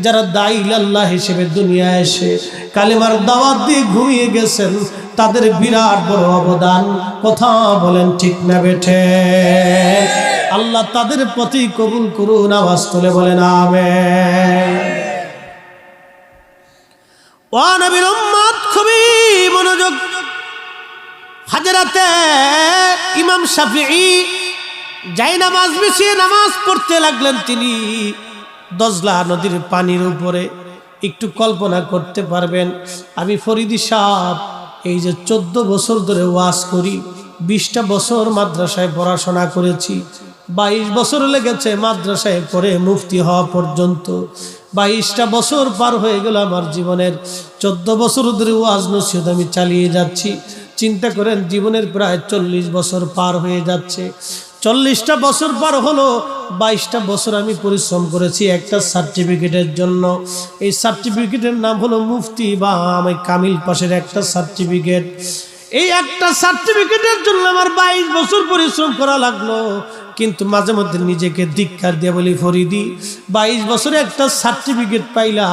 যারা দাঈল আল্লাহ হিসেবে দুনিয়ায় এসে কালেমার দাওয়াত দিয়ে ঘুমিয়ে গেছেন, তাদের বিরাট বড় অবদান। কথা বলেন ঠিক না বেঠে? আল্লাহ তাদের প্রতি কবুল করুন, আওয়াজ তুলে বলেন আমিন। ও নবীর উম্মত, খুবই মনোযোগ। হাজরাতে ইমাম শাফিঈ যাই নামাজ বিছিয়ে নামাজ পড়তে লাগলেন। তিনি দজলা নদীর পানির উপরে। একটু কল্পনা করতে পারবেন, আমি ফরিদি সাহেব এই যে 14 বছর ধরে ওয়াজ করি, 20টা বছর মাদ্রাসায় পড়াশোনা করেছি, 22 বছর লেগেছে মাদ্রাসায় পড়ে মুফতি হওয়া পর্যন্ত। 22টা বছর পার হয়ে গেল আমার জীবনের। 14 বছর ধরে ওয়াজ নসিহত আমি চালিয়ে যাচ্ছি। চিন্তা করেন, জীবনের প্রায় 40 বছর পার হয়ে যাচ্ছে। 40টা বছর পার হলো, 22টা বছর আমি পরিশ্রম করেছি একটা সার্টিফিকেটের জন্য। এই সার্টিফিকেটের নাম হলো মুফতি বা আমি কামিল পাশের একটা সার্টিফিকেট। এই একটা সার্টিফিকেটের জন্য আমার 22 বছর পরিশ্রম করা লাগলো। কিন্তু মাঝে মধ্যে নিজেকে ধিক্কার দিয়ে বলি, ফরিদি 22 বছরে একটা সার্টিফিকেট পাইলা,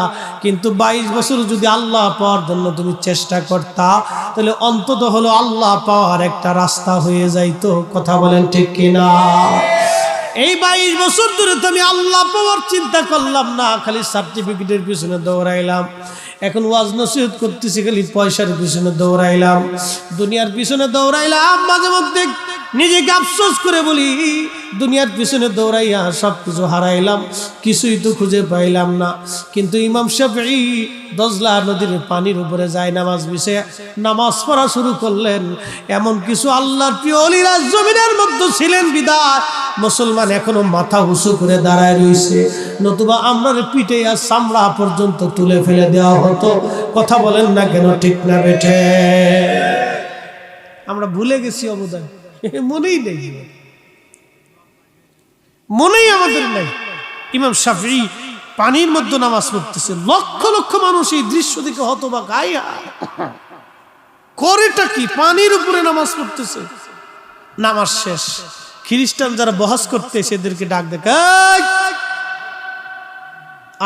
কিন্তু 22 বছর যদি আল্লাহ পাওয়ার জন্য তুমি চেষ্টা করতা, তাহলে অন্তত হলো আল্লাহ পাওয়ার একটা রাস্তা হয়ে যাইতো। কথা বলেন ঠিক কিনা? এই 22 বছর ধরে তো আমি আল্লাহ পাওয়ার চিন্তা করলাম না, খালি সার্টিফিকেটের পিছনে দৌড়াইলাম। এখন ওয়াজ নসিহত করতেছি, খালি পয়সার পিছনে দৌড়াইলাম, দুনিয়ার পিছনে দৌড়াইলাম। মাঝে মধ্যে নিজেকে আফসোস করে বলি, দুনিয়ার পিছনে দৌড়াইয়া সব কিছু হারাইলাম, কিছুই তো খুঁজে পাইলাম না। কিন্তু ইমাম শাফিঈ দজলা নদীর পানির উপরে যায় নামাজ বিছিয়ে নামাজ পড়া শুরু করলেন। এমন কিছু আল্লাহর প্রিয় ওলিরা জমিনের মধ্যে ছিলেন বিদায় মুসলমান এখনো মাথা উঁচু করে দাঁড়ায় রয়েছে, নতুবা আমরা পিঠে আর চামড়া পর্যন্ত তুলে ফেলে দেওয়া হতো। কথা বলেন না কেন, ঠিক না বেঠে? আমরা ভুলে গেছি অবদান, মনেই নেই, মনেই আমাদের নেই। ইমাম শাফিঈ পানির মধ্যে নামাজ পড়তেছে, লক্ষ লক্ষ মানুষ এই দৃশ্য দেখে হতবাক, আয়া করেটা কি, পানির উপরে নামাজ পড়তেছে। নামাজ শেষ, খ্রিস্টান যারা বহাস করতে সেদেরকে ডাক দেখ,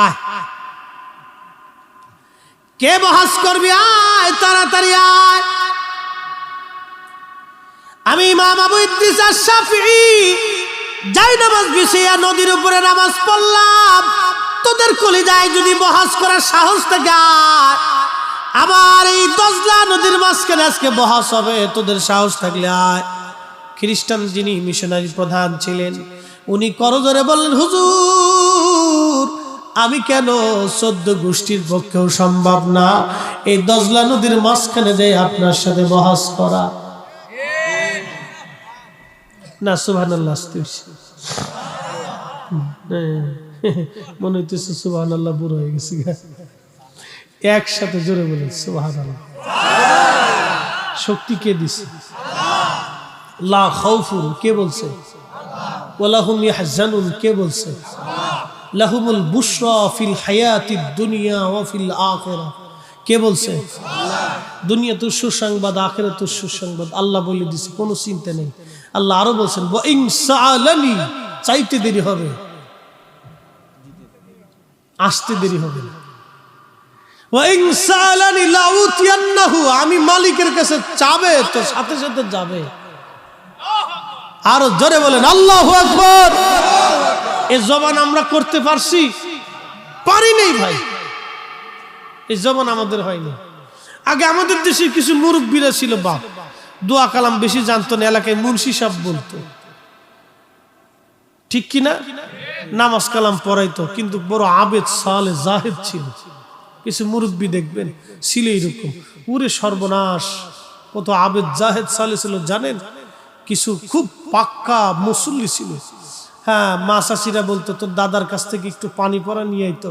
আয় কে বহাস করবি, আয় তাড়াতাড়ি আয়। আমি ইমাম আবু ইদ্রিস আশ-শাফিঈ যাই নামাজ বিছিয়ে নদীর উপরে নামাজ পড়লাম। তোদের কলিজায় যদি বহাস করার সাহস থাকে, আমার এই দজলা নদীর মাঝখানে আজকে বহাস হবে, তোদের সাহস থাকলে আয়। খ্রিস্টান যিনি মিশনারি প্রধান ছিলেন, উনি করজোরে বললেন, হুজুর আমি কেন, 14 গোষ্ঠীর পক্ষেও সম্ভব না এই দজলা নদীর মাঝখানে যাই আপনার সাথে বহাস করা। না সুবহানাল্লাহ, মনে হইতেছে সুবহানাল্লাহ বুড়ো হয়ে গেছে। একসাথে জোরে বলেন সুবহানাল্লাহ। শক্তি কে দিছে? লা খাউফুন কে বলছে? ওয়ালা হুম ইয়াহজানুন কে বলছে? লাহুমুল বুশরা ফিল হায়াতিদ দুনিয়া ওয়া ফিল আখিরাহ কে বলছে? দুনিয়াতে সুসংবাদ, আখিরাতে সুসংবাদ, আল্লাহ বলে দিছে, কোনো চিন্তা নেই। আল্লাহ আরো বলছেন, ওয়া ইন সাআলানি, চাইতে দেরি হবে, আসতে দেরি হবে না। ওয়া ইন সাআলানি লাউতিয়ান্নাহু, আমি মালিকের কাছে চাবে তো সাথে সাথে যাবে। আরো জোরে বলেন আল্লাহু আকবার। এই জবান আমরা করতে পারছি? পারি নাই ভাই, এই জবান আমাদের হয়নি। আগে আমাদের দেশে কিছু মুরব্বীরা ছিল, বাপ দোয়া কালাম বেশি জানতো না, এলাকায় মুন্সি সাহেব বলতো, ঠিক কিনা? নামাজ কালাম পড়াইতো, কিন্তু বড় আবেদ সালে জাহেদ ছিল। কিছু মুরব্বী দেখবেন ছিল এরকম, পুরে সর্বনাশ। কত আবেদ জাহেদ সালে ছিল জানেন? কিছু খুব পাক্কা মুসল্লি ছিল। হ্যাঁ, মা চাষিরা বলতো, তোর দাদার কাছ থেকে একটু পানি পরা নিয়ে আইতো,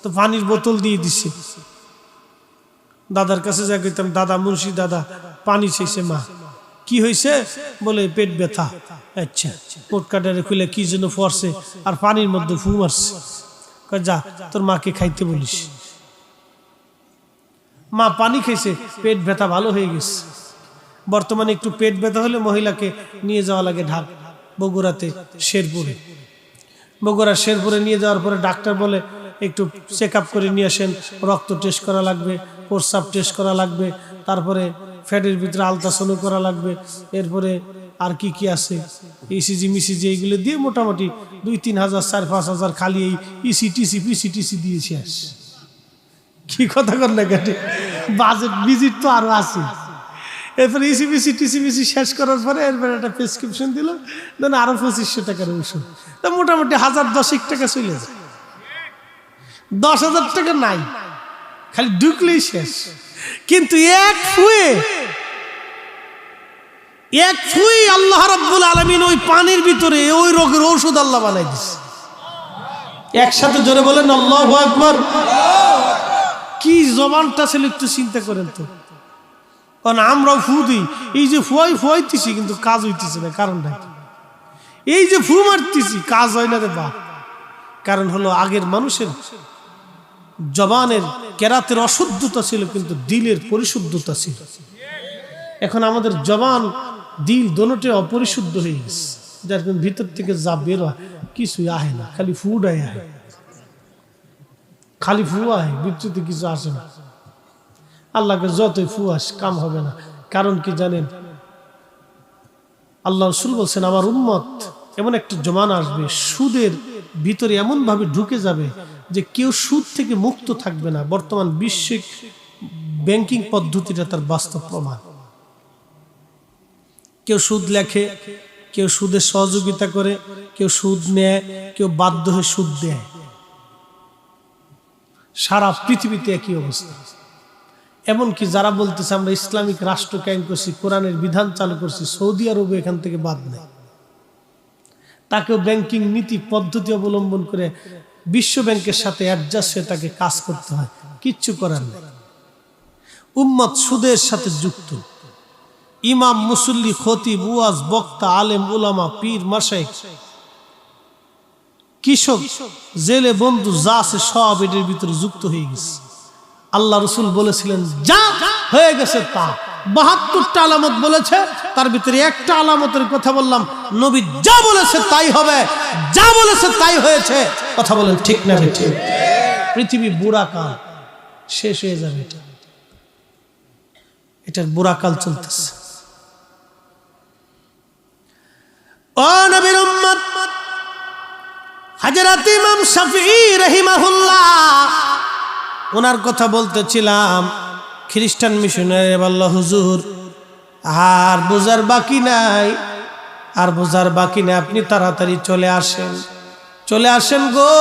তো পানির বোতল দিয়ে দিছে। দাদার কাছে যা কইতাম, দাদা মুন্সি দাদা পানি চাইছে। মা কি হয়েছে? বলে পেট ব্যথা। আচ্ছা, পোট কাটারে খুলে কি যেন পড়ছে আর পানির মধ্যে ফু মারছে। যা তোর মাকে খাইতে বলিস। মা পানি খাইছে, পেট ব্যথা ভালো হয়ে গেছে। বর্তমানে একটু পেট ব্যথা হলে মহিলাকে নিয়ে যাওয়া লাগে ঢাক, বগুড়াতে শেরপুরে। বগুড়া শেরপুরে নিয়ে যাওয়ার পরে ডাক্তার বলে একটু চেক আপ করে নিয়ে আসেন, রক্ত টেস্ট করা লাগবে, প্রস্রাব টেস্ট করা লাগবে, তারপরে ফ্যাটের ভিতরে আলট্রাসাউন্ড করা লাগবে, এরপরে আর কি কি আছে ইসিজি মিসিজি এইগুলো দিয়ে মোটামুটি 2-3 হাজার 4-5 হাজার খালি এই ইসিটিসি পিসিটিসি দিয়েছি। আস কি কথা কর না কেটে, বাজেট ভিজিট তো আরো আছে। এরপরে ইসিবিসি টিসিবিসি শেষ করার পরে এরপরে একটা প্রেসক্রিপশন দিল, দেন আরো 2500 টাকার ওষুধ। তা মোটামুটি 1010 টাকা চলে যায়। 10,000 টাকা নাই, খালি ঢুকলেই শেষ। কিন্তু এক ফুয়ে আল্লাহ রাব্বুল আলামিন ওই পানির ভিতরে ওই রোগের ঔষধ আল্লাহ বানাই দিছে। একসাথে জোরে বলেন আল্লাহু আকবার। কি জবানটা ছিল একটু চিন্তা করেন তো। কারণ আমরাও ফু দিই, এই যে ফুয়াইতেছি কিন্তু কাজ হইতেছে না, কারণটা কি? এই যে ফু মারতেছি কাজ হয় না রে বাপ। কারণ হলো আগের মানুষের জবানের কেরাতের অশুদ্ধতা ছিল, কিন্তু দিলের পরিশুদ্ধতা ছিল। এখন আমাদের জবান দিল দোনোটাই অপরিশুদ্ধ হয়ে গেছে, যার ভিতর থেকে যা বের হয় কিছুই আহে না, খালি ফুটাই আহে, খালি ফু আহে, ভিতরে কিছু আসে না। আল্লাহকে যতই ফু আস কাম হবে না। কারণ কি জানেন? আল্লাহ রাসূল বলছেন, আমার উম্মত এমন একটা জমানা আসবে, সুদের ভিতরে এমন ভাবে ঢুকে যাবে যে কেউ সুদ থেকে মুক্ত থাকবে না। বর্তমান বিশ্বিক ব্যাংকিং পদ্ধতিটা তার বাস্তব প্রমাণ। কেউ সুদ লেখে, কেউ সুদের সহযোগিতা করে, কেউ সুদ নেয়, কেউ বাধ্য হয়ে সুদ দেয়। সারা পৃথিবীতে একই অবস্থা। এমনকি যারা বলতেছে আমরা ইসলামিক রাষ্ট্র কায়েম করছি, কোরআনের বিধান চালু করছি, সৌদি আরবে এখান থেকে বাদ নেই, তাকেও ব্যাংকিং নীতি পদ্ধতি অবলম্বন করে বিশ্ব ব্যাংকের সাথে অ্যাডজাস্ট হয়ে তাকে কাজ করতে হয়, কিচ্ছু করার নেই। উম্মত সুদের সাথে যুক্ত। ইমাম, মুসল্লি, খতিব, ওয়াজ, বক্তা, আলেম, উলামা, পীর, মাশাইখ, কৃষক, জেলে বন্ধু যা আছে সব এদের ভিতরে যুক্ত হয়ে গেছে। আল্লাহ রসুল বলেছিলেন যা হয়ে গেছে তা। ৭২টা আলামত বলেছে, তার ভিতরে একটা আলামতের কথা বললাম, নবী যা বলেছে তাই হবে, যা বলেছে তাই হয়েছে। কথা বলেন ঠিক না ঠিক? পৃথিবী বুড়া কাল শেষ হয়ে যাবে, এটার বুড়া কাল চলতেছে। ও নবীর উম্মত, হযরত ইমাম শাফিঈ রাহিমাহুল্লাহ ওনার কথা বলতেছিলাম। খ্রিস্টান মিশনারি বলল, হুজুর আর বোঝার বাকি নাই, আর বোঝার বাকি নেই, আপনি তাড়াতাড়ি চলে আসেন, চলে আসেন গো।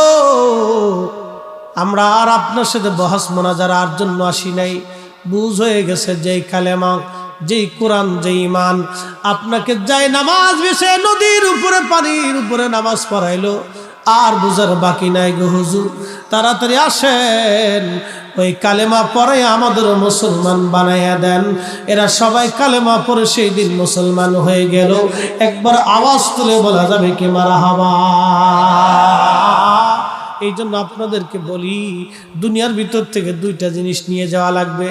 আমরা আর আপনার সাথে বহস মোনাজার আর জন্য আসি নাই। বুঝ হয়ে গেছে যেই কালেমা, যেই কোরআন, যেই ঈমান আপনাকে যাই নামাজ বেশে নদীর উপরে পানির উপরে নামাজ পড়াইলো, আর বুঝার বাকি নাই গো হুজুর, তাড়াতাড়ি আসেন, ওই কালেমা পড়ে আমাদের মুসলমান বানাইয়া দেন। এরা সবাই কালেমা পড়ে সেই দিন মুসলমান হয়ে গেল। একবার আওয়াজ তুলে বলা যাবে কি মারহাবা? এই জন্য আপনাদেরকে বলি, দুনিয়ার ভিতর থেকে দুইটা জিনিস নিয়ে যাওয়া লাগবে।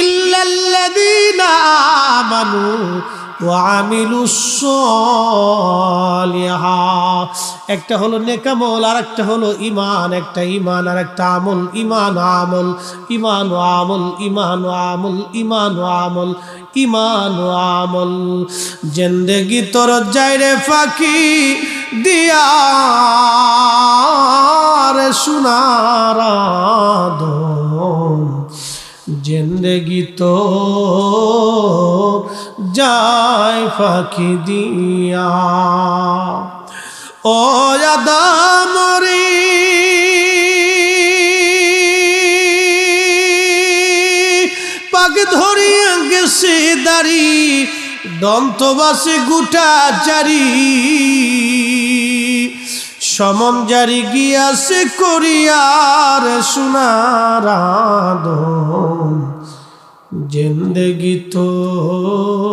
ইল্লাল্লাযীনা আমানু ওয়া আমিলুস সালিহাত। একটা হলো নেকামল, আর একটা হলো ঈমান। একটা ঈমান আর একটা আমল। ঈমান ও আমল, ঈমান ও আমল, ঈমান ও আমল, ঈমান ও আমল, ঈমান ও আমল। জিন্দেগি তোর যাইরে ফাঁকি দিয়া রে সোনার আদম, জিন্দেগি তো যায় ফাঁকি দিয়া। ও আদম রে পাক ধরিয়া গেছে দাড়ি, দন্তবাসে গুটা চারি, সমন জারি গিয়াছে করিয়ার সোনার আদম, জিন্দেগি তোর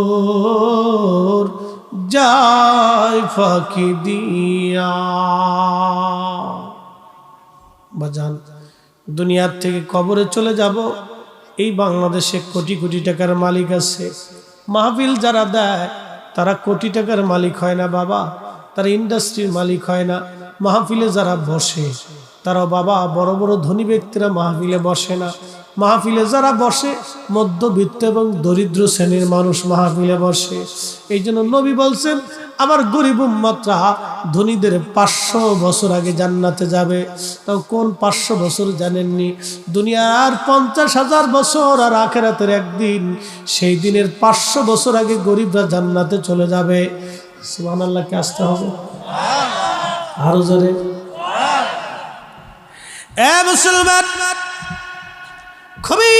যায় ফাঁকি দিয়া। বাজান, দুনিয়ার থেকে কবরে চলে যাব। এই বাংলাদেশে কোটি কোটি টাকার মালিক আছে। মাহফিল যারা দেয় তারা কোটি টাকার মালিক হয় না বাবা, তারা ইন্ডাস্ট্রির মালিক হয় না। মাহফিলে যারা বসে তারা বাবা বড় বড় ধনী ব্যক্তিরা মাহফিলে বসে না। মাহফিলে যারা বসে মধ্যবিত্ত এবং দরিদ্র শ্রেণীর মানুষ মাহফিলে বসে। এই জন্য নবী বলছেন, আমার গরিব উম্মতরা ধনীদের 500 বছর আগে জান্নাতে যাবে। তাও কোন 500 বছর জানেননি? দুনিয়ার 50,000 বছর আর আখিরাতের একদিন, সেই দিনের 500 বছর আগে গরিবরা জান্নাতে চলে যাবে। সুবহানাল্লাহকে আসতে হবে আরো জোরে। এ মুসলমান, খুবই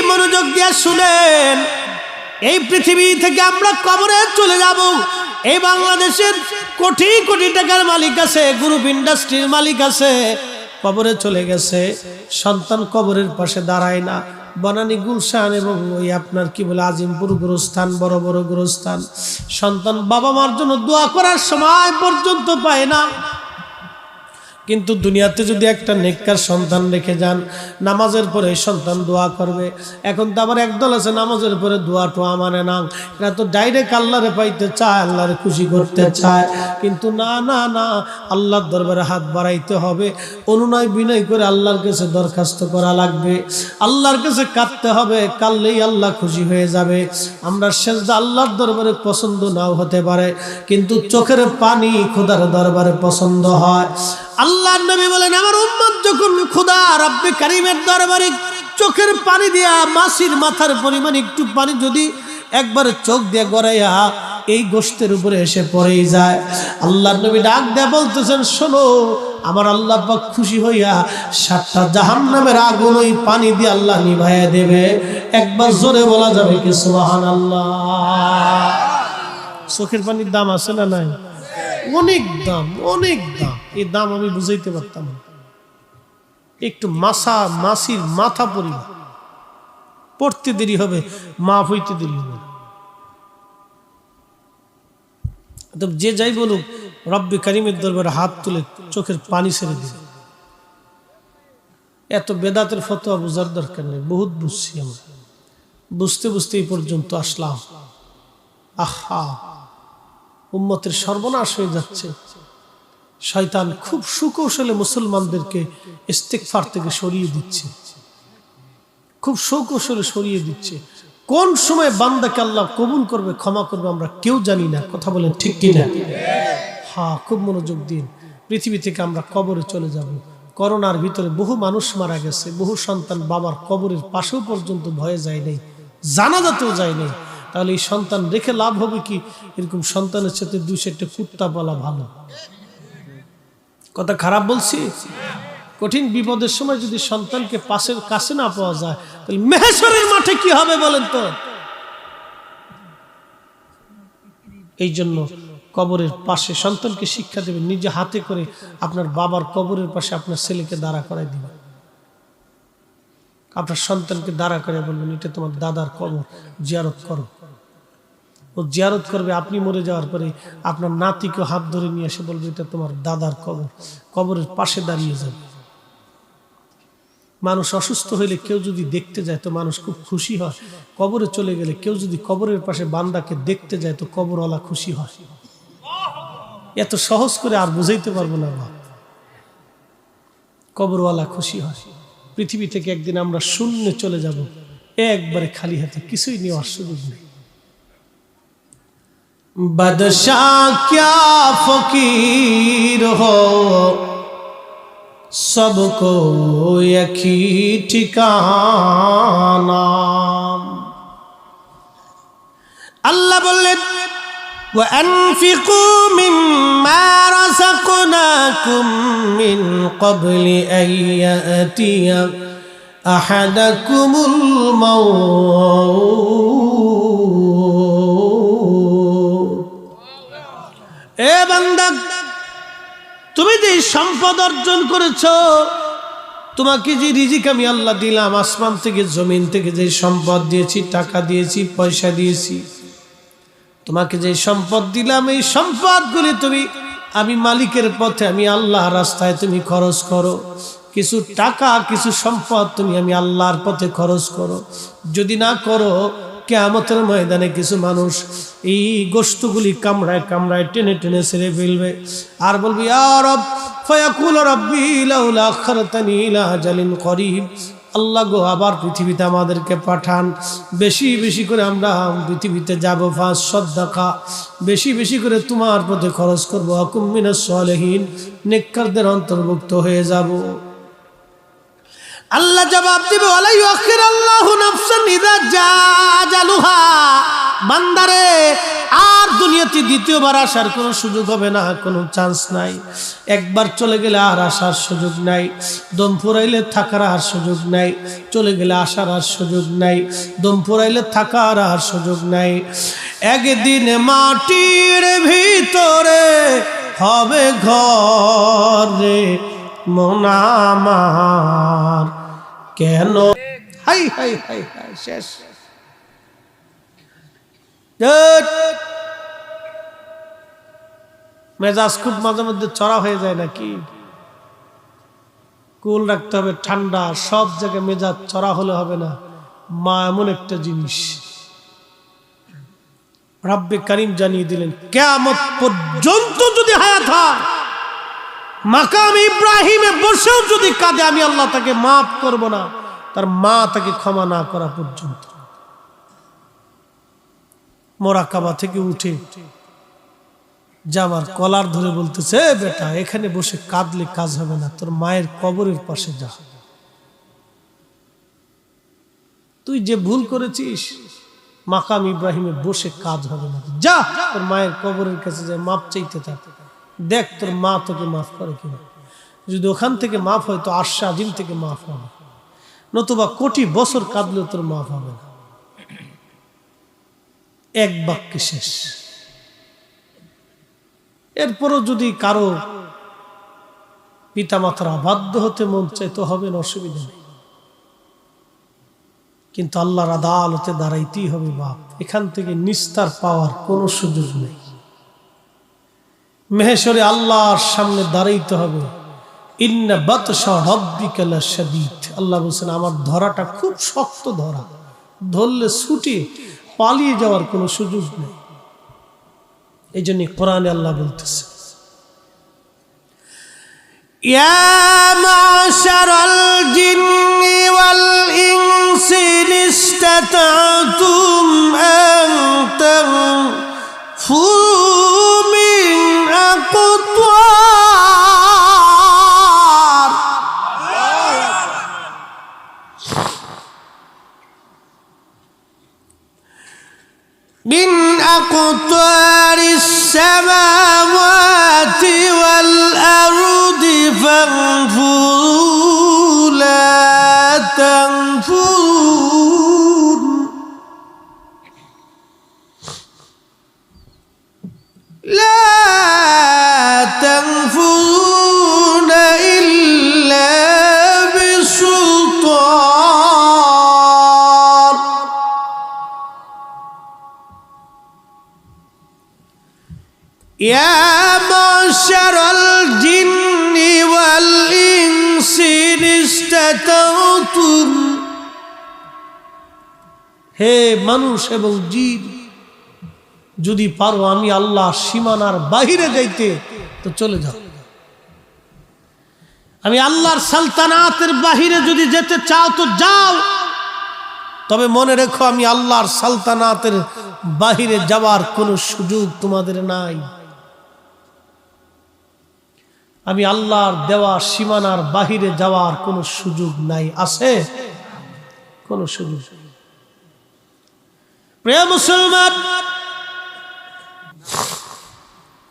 মনোযোগ দিয়ে শুনেন। এই পৃথিবী থেকে আমরা কবরে চলে যাব। এই বাংলাদেশের কোটি কোটি টাকার মালিক আছে, গ্রুপ ইন্ডাস্ট্রির মালিক আছে, কবরে চলে গেছে। সন্তান কবরের পাশে দাঁড়ায় না। বনানী, গুলশান এবং ওই আপনার কি বলে আজিমপুর গোরস্থান, বড় বড় গোরস্থান, সন্তান বাবা মার জন্য দোয়া করার সময় পর্যন্ত পায় না। কিন্তু দুনিয়াতে যদি একটা নেককার সন্তান রেখে যান, নামাজের পরে সন্তান দোয়া করবে। এখন তো আবার একদল আছে নামাজের পরে দোয়া টোয়া মানে না, এরা তো ডাইরেক্ট আল্লাহরে পাইতে চায়, আল্লাহরে খুশি করতে চায়। কিন্তু না না না, আল্লাহর দরবারে হাত বাড়াইতে হবে, অনুনয় বিনয় করে আল্লাহর কাছে দরখাস্ত করা লাগবে, আল্লাহর কাছে কাঁদতে হবে, কাঁদলেই আল্লাহ খুশি হয়ে যাবে। আমরা সেজদা আল্লাহর দরবারে পছন্দ নাও হতে পারে, কিন্তু চোখের পানি খোদার দরবারে পছন্দ হয়। আল্লাহর নবী বলেন, আমার উম্মত যখন খোদা রব্বে কারীমের দরবারে চোখের পানি দিয়া মাছির মাথার পরিমাণ একটু পানি যদি একবারে চোখ দিয়ে গড়াইয়া এই গোশতের উপরে এসে পড়েই যায়। আল্লাহর নবী ডাক দিয়ে বলতেছেন, শোনো, আমার আল্লাহ পাক খুশি হইয়া 7টা জাহান্নামের আগুন ওই পানি দিয়ে আল্লাহ নিভাইয়া দেবে। একবার জোরে বলা যাবে কি সুবহানাল্লাহ? চোখের পানির দাম আছে না নাই? অনেক দাম, অনেক দাম। এই দাম আমি বুঝাইতে পারতাম না। একটু মাসির মাথা পড়তে দেরি হবে, মাফ হইতে দেরি হবে। যে যাই বলুক, রব্বে কারিমের দরবারে হাত তুলে চোখের পানি ছেড়ে দিন। এত বেদাতের ফতোয়া বোঝার দরকার নেই, বহুত বুঝছি আমরা। বুঝতে বুঝতে এই পর্যন্ত আসলাম। আহা, উম্মতের সর্বনাশ হয়ে যাচ্ছে। শয়তান খুব সুকৌশলে মুসলমানদেরকে ইস্তিগফার থেকে সরিয়ে দিচ্ছে, খুব সুকৌশলে সরিয়ে দিচ্ছে। কোন সময় বান্দাকে আল্লাহ কবুল করবে, ক্ষমা করবে, আমরা কেউ জানি না। কথা বলেন ঠিক কিনা? হ্যাঁ, খুব মনোযোগ দিন। পৃথিবী থেকে আমরা কবরে চলে যাব। করোনার ভিতরে বহু মানুষ মারা গেছে, বহু সন্তান বাবার কবরের পাশেও পর্যন্ত ভয়ে যায় নাই, জানাজাতেও যায় নাই। তাহলে এই সন্তান রেখে লাভ হবে কি? এরকম সন্তানের সাথে 2-4টা কুত্তা বলা ভালো। কথা খারাপ বলছি? কঠিন বিপদের সময় যদি সন্তানকে পাশের কাছে না পাওয়া যায়, তাহলে মেহেশ্বরের মাঠে কি হবে বলেন তো? এই জন্য কবরের পাশে সন্তানকে শিক্ষা দেবেন, নিজে হাতে করে আপনার বাবার কবরের পাশে আপনার ছেলেকে দাঁড়া করাই দিবেন। আপনার সন্তানকে দাঁড়া করে বলবেন, এটা তোমার দাদার কবর, জিয়ারত করো। ও জিয়ারত করবে। আপনি মরে যাওয়ার পরে আপনার নাতিকে হাত ধরে নিয়ে এসে বলবে, এটা তোমার দাদার কবর। কবরের পাশে দাঁড়িয়ে যাবে। মানুষ অসুস্থ হইলে কেউ যদি দেখতে যায় তো মানুষ খুব খুশি হয়। কবরে চলে গেলে কেউ যদি কবরের পাশে বান্দাকে দেখতে যায় তো কবরওয়ালা খুশি হয়। এত সহজ করে আর বুঝাইতে পারবো না। কবরওয়ালা খুশি হয়। পৃথিবী থেকে একদিন আমরা শূন্যে চলে যাব, একবারে খালি হাতে, কিছুই নেওয়ার সুযোগ নেই। বাদশাহ क्या फकीर हो, सबको एक ही ठिकाना। अल्लाह बोले, وأنفقوا مما رزقناكم من قبل أن يأتي أحدكم الموت। এ বান্দা, তুমি যে সম্পদ অর্জন করেছো, তোমাকে যে রিজিক আমি আল্লাহ দিলাম, আসমান থেকে জমিন থেকে যে সম্পদ দিয়েছি, টাকা দিয়েছি, পয়সা দিয়েছি, তোমাকে যে সম্পদ দিলাম, এই সম্পদগুলি তুমি আমি মালিকের পথে, আমি আল্লাহ রাস্তায় তুমি খরচ করো। কিছু টাকা, কিছু সম্পদ তুমি আমি আল্লাহর পথে খরচ করো। যদি না করো, কিয়ামতের ময়দানে কিছু মানুষ এই গোশতগুলি কামড়ায় কামড়ায় টেনে টেনে ছেড়ে ফেলবে আর বলবে, ইয়া রব, ফায়াকুল রাব্বি লাউলা আখরতানি ইলা আজালিন করিব। আল্লাহ গো, আবার পৃথিবীতে আমাদেরকে পাঠান, বেশি বেশি করে আমরা পৃথিবীতে যাবো, ফাস সাদাকা, বেশি বেশি করে তোমার পথে খরচ করবো, আকুম মিনাস সালিহিন, নেককারদের অন্তর্ভুক্ত হয়ে যাব। আল্লাহ জবাব দিবে, ওয়ালা ইউআখির আল্লাহু নাফসান ইযা জাআ আজালুহা। বান্দারে, আর দুনিয়াতে দ্বিতীয়বার আসার কোনো সুযোগ হবে না, কোনো চান্স নাই। একবার চলে গেলে আর আসার সুযোগ নাই। দম ফুরাইলে থাকার আর সুযোগ নাই, চলে গেলে আসার আর সুযোগ নাই। দম ফুরাইলে থাকার আর সুযোগ নাই। একদিন মাটির ভিতরে হবে ঘর রে মন আমার, কেন? হাই হাই হাই হাই, শেষ। মেজাজ খুব মাঝে মধ্যে চড়া হয়ে যায় নাকি? কুল রাখতে হবে, ঠান্ডা। সব জায়গায় মেজাজ চড়া হলে হবে না। মা এমন একটা জিনিস, রব্বে কারীম জানিয়ে দিলেন, কিয়ামত পর্যন্ত যদি হায়াত হয়, মাকাম ইব্রাহিমে বসেও যদি কাঁদে, আমি আল্লাহ তাকে মাফ করব না, তার মা তাকে ক্ষমা না করা পর্যন্ত। মোরাকাবা থেকে উঠে জামার কলার ধরে বলতেছে, বেটা, এখানে বসে কাঁদলে কাজ হবে না, তোর মায়ের কবরের পাশে যা। তুই যে ভুল করেছিস মাকাম ইব্রাহিমে বসে কাজ হবে না, যা তোর মায়ের কবরের কাছে যায় মাপ চাইতে থাক, দেখ তোর মা তোকে মাফ করে কিনা। যদি ওখান থেকে মাফ হয় তো আরশে আজিম থেকে মাফ হবে, নতুবা কোটি বছর কাঁদলেও তোর মাফ হবে না। এক বাক্যে শেষ। এরপরও যদি কারো পিতামাতার অবাধ্য হতে মন চায় তো হবে না, অসুবিধা নেই, কিন্তু আল্লাহর আদালতে দাঁড়াইতেই হবে বাপ। এখান থেকে নিস্তার পাওয়ার কোনো সুযোগ নেই। মেহেশরে আল্লাহর সামনে দাঁড়াইতে হবে। ইন্না বাতশা রাব্বিকা লাশাদীদ, আল্লাহ বলছেন আমার ধরাটা খুব শক্ত ধরা, ধরলে ছুটে পালিয়ে যাওয়ার কোনো সুযোগ নেই। এই জন্য কোরআনে আল্লাহ বলতেছে, ইয়া মাশারাল জিন্নি ওয়াল ইনসি ইসতাতাতুম আন তানফুযু মিন আকতার من أقطار السماوات والأرض فانفذوا لا تنفذون لا تنفذون إلا بسلطان يا معشر الجن والإنس إن استطعتم, হে মানুষ এবং জিন, যদি পারো আমি আল্লাহ সীমানার বাহিরে যাইতে তো চলে যাও। আমি আল্লাহর সালতানাতের বাহিরে যদি যেতে চাও তো যাও, তবে মনে রেখো আমি আল্লাহর সালতানাতের বাহিরে যাওয়ার কোনো সুযোগ তোমাদের নাই। আমি আল্লাহর দেওয়া সীমানার বাহিরে যাওয়ার কোনো সুযোগ নাই। আছে কোনো সুযোগ? প্রিয় মুসলমান,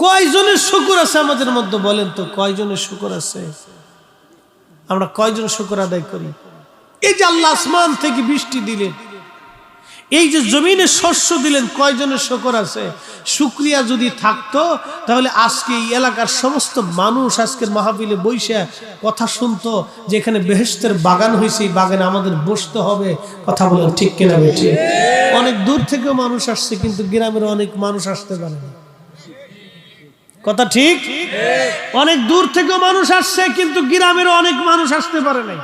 কয়জনের শুকর আছে আমাদের মধ্যে বলেন তো? কয়জনের শুকর আছে? আমরা কয়জন শুকর আদায় করি? এই যে আল্লাহ আসমান থেকে বৃষ্টি দিলেন, এই যে জমিনে শস্য দিলেন, কয়জনের শুকর আছে? শুকরিয়া যদি থাকতো তাহলে আজকে এই এলাকার সমস্ত মানুষ আজকের মাহফিলে বসে কথা শুনতো যে এখানে বেহেশতের বাগান হয়েছে, এই বাগানে আমাদের বসতে হবে। কথা বলেন ঠিক কিনা? ঠিক। অনেক দূর থেকেও মানুষ আসছে, কিন্তু গ্রামের অনেক মানুষ আসতে পারে না। কথা ঠিক? অনেক দূর থেকেও মানুষ আসছে, কিন্তু গ্রামের অনেক মানুষ আসতে পারে নাই।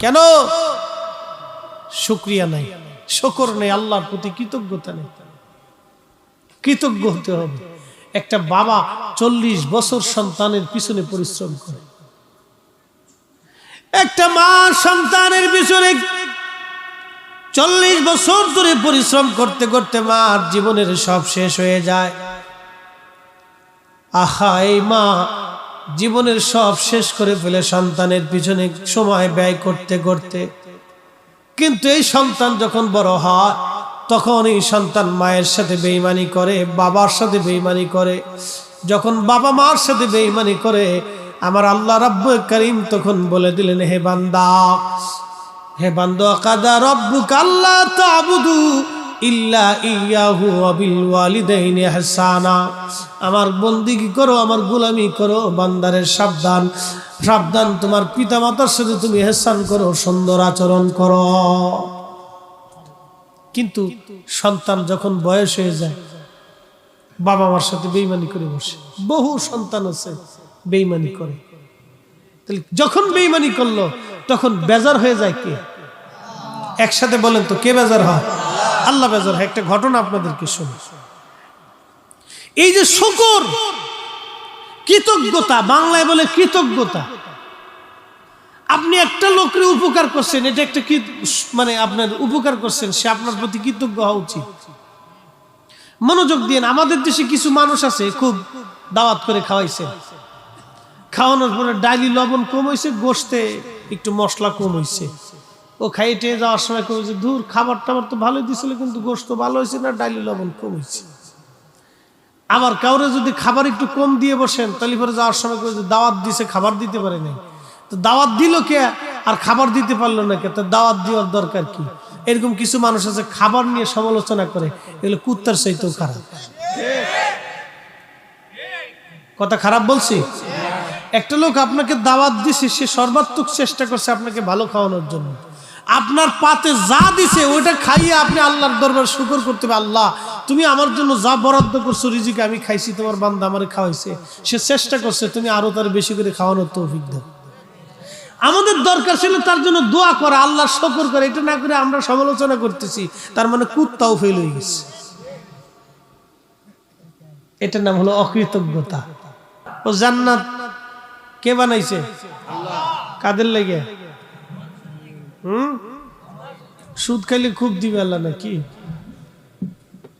কেন? শুকরিয়া নাই, শুকর নেই, আল্লাহর প্রতি কৃতজ্ঞতা নেই। কৃতজ্ঞ হতে হবে। একটা বাবা 40 বছর সন্তানের পিছনে পরিশ্রম করে, একটা মা সন্তানের পিছনে 40 বছর ধরে পরিশ্রম করতে করতে মার জীবনের সব শেষ হয়ে যায়। আহা, এই মা জীবনের সব শেষ করে ফেলে সন্তানের পিছনে সময় ব্যয় করতে করতে। কিন্তু এই সন্তান যখন বড় হয় তখন এই সন্তান মায়ের সাথে বেঈমানি করে, বাবার সাথে বেঈমানি করে। যখন বাবা মার সাথে বেঈমানি করে, আমার আল্লাহ রাব্বুল কারীম তখন বলে দিলেন, হে বান্দা, হে বান্দা, কাদা রাব্বুকা আল্লা তা'বুদু ইল্লা ইয়াহু ওয়া বিল ওয়ালিদাইনি ইহসানা। আমার বন্দেগী করো, আমার গোলামি করো, বান্দারে সাবধান, সাবধান, তোমার পিতামাতার সাথে তুমি ইহসান করো, সুন্দর আচরণ করো। কিন্তু সন্তান যখন বয়স হয়ে যায়, বাবা মার সাথে বেঈমানি করে বসে। বহু সন্তান আছে বেঈমানি করে। তাহলে যখন বেঈমানি করলো তখন বেজার হয়ে যায় কে? একসাথে বলেন তো, কে বেজার হয়? আল্লাহ বেজার হয়। একটা ঘটনা আপনাদেরকে শুনি। এই যে শুকর, কৃতজ্ঞতা, বাংলায় বলে কৃতজ্ঞতা। আপনি একটা লোকের উপকার করছেন, এটা একটা মানে আপনার উপকার করছেন, সে আপনার প্রতি কৃতজ্ঞ হওয়া উচিত। মনোযোগ দিয়ে। আমাদের দেশে কিছু মানুষ আছে খুব দাওয়াত করে খাওয়াইছে, খাওয়ানোর পরে ডাইলি লবণ কম হয়েছে, গোশতে একটু মশলা কম হয়েছে, ও খাইতে যাওয়ার সময় কেউ যে দূর খাবার টাবার তো ভালোই দিছিল, কিন্তু গোশত ভালো হয়েছে না, ডালি লবণ কম হয়েছে। আবার কাউরে যদি খাবার একটু কম দিয়ে বসেন, তাহলে পরে যাওয়ার সময় কেউ যে দাওয়াত দিছে খাবার দিতে পারে নাই, তো দাওয়াত দিল কে আর খাবার দিতে পারলো না কে, তো দাওয়াত দেওয়ার দরকার কি? এরকম কিছু মানুষ আছে খাবার নিয়ে সমালোচনা করে, এগুলো কুত্তার চাইতেও খারাপ। কথা খারাপ বলছি? একটা লোক আপনাকে দাওয়াত দিছে, সে সর্বাত্মক চেষ্টা করছে আপনাকে ভালো খাওয়ানোর জন্য, আপনার পাতে যা দিছে ওইটা খাইয়ে আপনি আল্লাহর দরবার শুকর করতে হবে, আল্লাহ তুমি আমার জন্য যা বরাদ্দ করছো রিজিক আমি খাইছি, তোমার বান্দা আমারে খাওয়াইছে, সে চেষ্টা করছে, তুমি আরো তার বেশি করে খাওয়ানোর তৌফিক দাও। আমাদের দরকার ছিল তার জন্য দোয়া করা, আল্লাহর শুকর করে। এটা না করে আমরা সমালোচনা করতেছি, তার মানে কুত্তাও ফেল হয়ে গেছে। এটার নাম হলো অকৃতজ্ঞতা। ও জান্নাত কে বানাইছে? কাদের লেগে? সুদ খাইলে খুব দিবে আল্লাহ নাকি?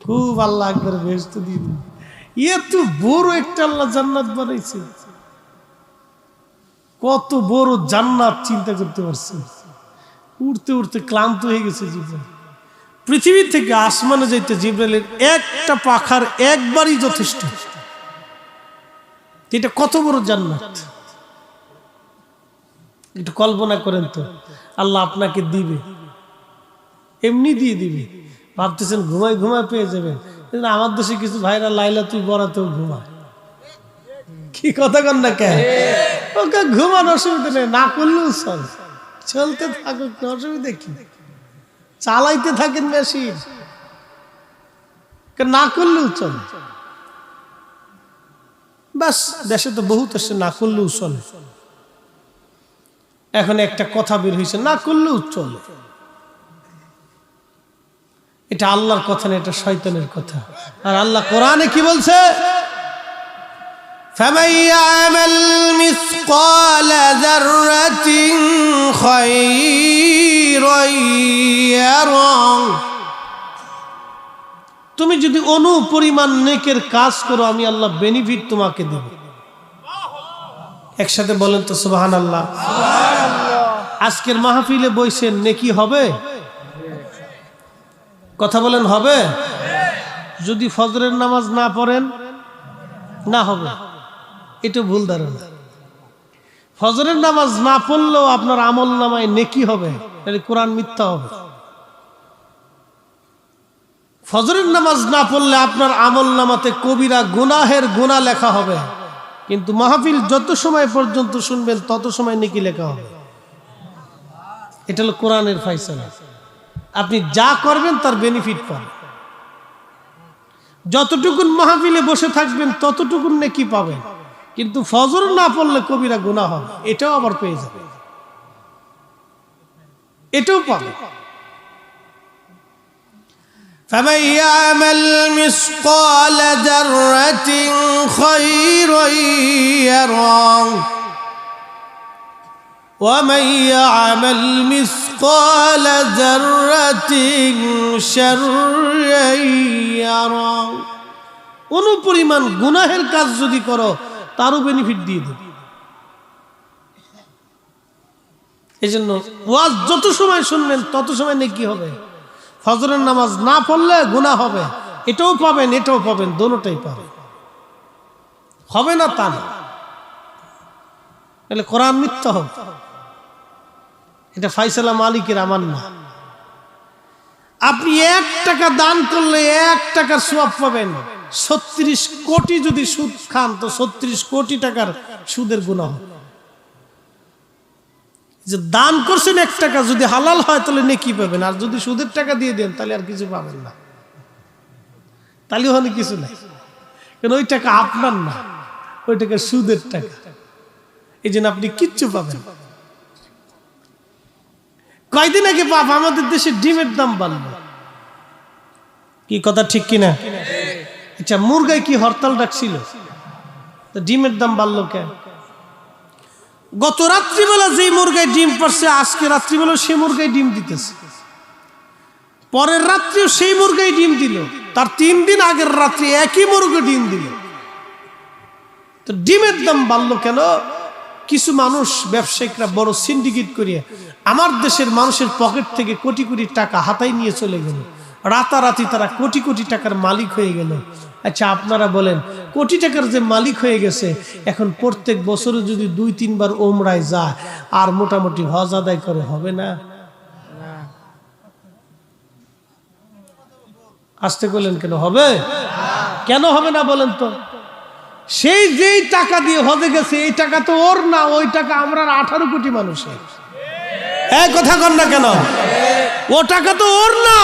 খুব আল্লাহ একবার বেহেশত দিয়ে দিবে। এত বড় একটা আল্লাহ জান্নাত বানাইছে, কত বড় জান্নাত চিন্তা করতে পারছে। উড়তে উড়তে ক্লান্ত হয়ে গেছে জিব্রাইল। পৃথিবী থেকে আসমানে যাইতে জিব্রাইলের একটা পাখার একবারই যথেষ্ট। এটা কত বড় জান্নাত একটু কল্পনা করেন তো। আল্লাহ আপনাকে দিবে, এমনি দিয়ে দিবে, ভাবতেছেন ঘুমায় ঘুমায় পেয়ে যাবেন। আমার দেশে কিছু ভাইরা লাইলাতুল বরাতেও ঘুমায়। কি কথা কন না কেন? ওকে ঘুমান অসুবিধা নেই, না করলেও চলে, চলতে থাকুক, অসুবিধা কি? চালাইতে থাকেন মেশিন, না করলেও চলে। বাস দেশে তো বহুত আসছে না করলেও চলে। এখন একটা কথা বের হয়েছে, না করলেও চলে। এটা আল্লাহর কথা না, এটা শয়তানের কথা। আর আল্লাহ কোরআনে কি বলছে? فَمَن يَعْمَلْ مِثْقَالَ ذَرَّةٍ خَيْرًا يَرَهُ। তুমি যদি অনুপরিমাণ নেকের কাজ করো, আমি আল্লাহ বেনিফিট তোমাকে দেব। একসাথে বলেন তো সুবহানাল্লাহ। আজকের মাহফিলে বইছেন, নেকি হবে? কথা বলেন হবে? যদি ফজরের নামাজ না পড়েন না হবে, এটা ভুল ধারণা। ফজরের নামাজ না পড়লেও আপনার আমল নামায় নেকি হবে, তাহলে কোরআন মিথ্যা হবে। ফজরের নামাজ না পড়লে আপনার আমল নামাতে কবিরা গুনাহের গুনাহ লেখা হবে, কিন্তু মাহফিল যত সময় পর্যন্ত শুনবেন তত সময় নেকি লেখা হবে। এটা হলো কোরআনের ফয়সালা। আপনি যা করবেন তার বেনিফিট পাবেন। যতটুকুন মাহফিলে বসে থাকবেন ততটুকুন নেকি পাবেন, কিন্তু ফজর না পড়লে কবিরা গুনাহ হবে, এটাও আবার পেয়ে যাবে, এটাও পাবে। فَمَن يَعْمَلْ مِثْقَالَ ذَرَّةٍ خَيْرًا يَرَهُ وَمَن يَعْمَلْ مِثْقَالَ ذَرَّةٍ شَرًّا يَرَهُ। অনুপরিমাণ গুনাহের কাজ যদি করো তারও বেনিফিট দিয়ে দেবে। এই জন্য ওয়াজ যত সময় শুনবেন তত সময় নেকি হবে। ফজরের নামাজ না পড়লে গুনাহ হবে, এটাও পাবেন এটাও পাবেন, দোনোটাই পাবেন। হবে না তা না, তাহলে কোরআন মিথ্যা হবে। এটা ফয়সালা মালিকের, আমার না। আপনি 1 টাকা দান করলে 1 টাকার সওয়াব পাবেন। 36 কোটি যদি সুদ খান তো 36 কোটি টাকার সুদের গুনাহ। যে দান করছেন 1 টাকা, যদি হালাল হয় তাহলে নেকি পাবেন, আর যদি সুদের টাকা দিয়ে দেন তাহলে আর কিছু পাবেন না। তাহলে ওখানে কিছু নাই, কারণ ওই টাকা আপনার না, ওই টাকা সুদের টাকা। এই জন্য আপনি কিচ্ছু পাবেন। কয়দিন আগে বাপ আমাদের দেশে ডিমের দাম বাড়লো, কি কথা ঠিক কিনা? আচ্ছা, মুরগায় কি হরতাল ডাকছিল? তো ডিমের দাম বাড়লো কেন? গত রাত্রিবেলা যে মুরগায় ডিম পারছে, আজকে রাত্রিবেলা সেই মুরগায় ডিম দিতেছে, পরের রাত্রিও সেই মুরগায় ডিম দিল, তার 3 দিন আগের রাত্রি একই মুরগি ডিম দিল। তো ডিমের দাম বাড়লো কেন? কিছু মানুষ ব্যবসায়িকরা বড় সিন্ডিকেট করিয়া আমার দেশের মানুষের পকেট থেকে কোটি কোটি টাকা হাতায় নিয়ে চলে গেল, রাতারাতি তারা কোটি কোটি টাকার মালিক হয়ে গেল। আচ্ছা আপনারা বলেন, কোটি টাকার যে মালিক হয়ে গেছে, এখন প্রত্যেক বছরে যদি 2-3 বার ওমরায় যায় আর মোটামুটি হজ আদায় করে, হবে না? আসতে বললেন কেন? হবে? কেন হবে না বলেন তো? সেই যেই টাকা দিয়ে হজে গেছে, এই টাকা তো ওর না, ওই টাকা আমরা 18 কোটি মানুষের। এই কথা কন না কেন? ও টাকা তো ওর না,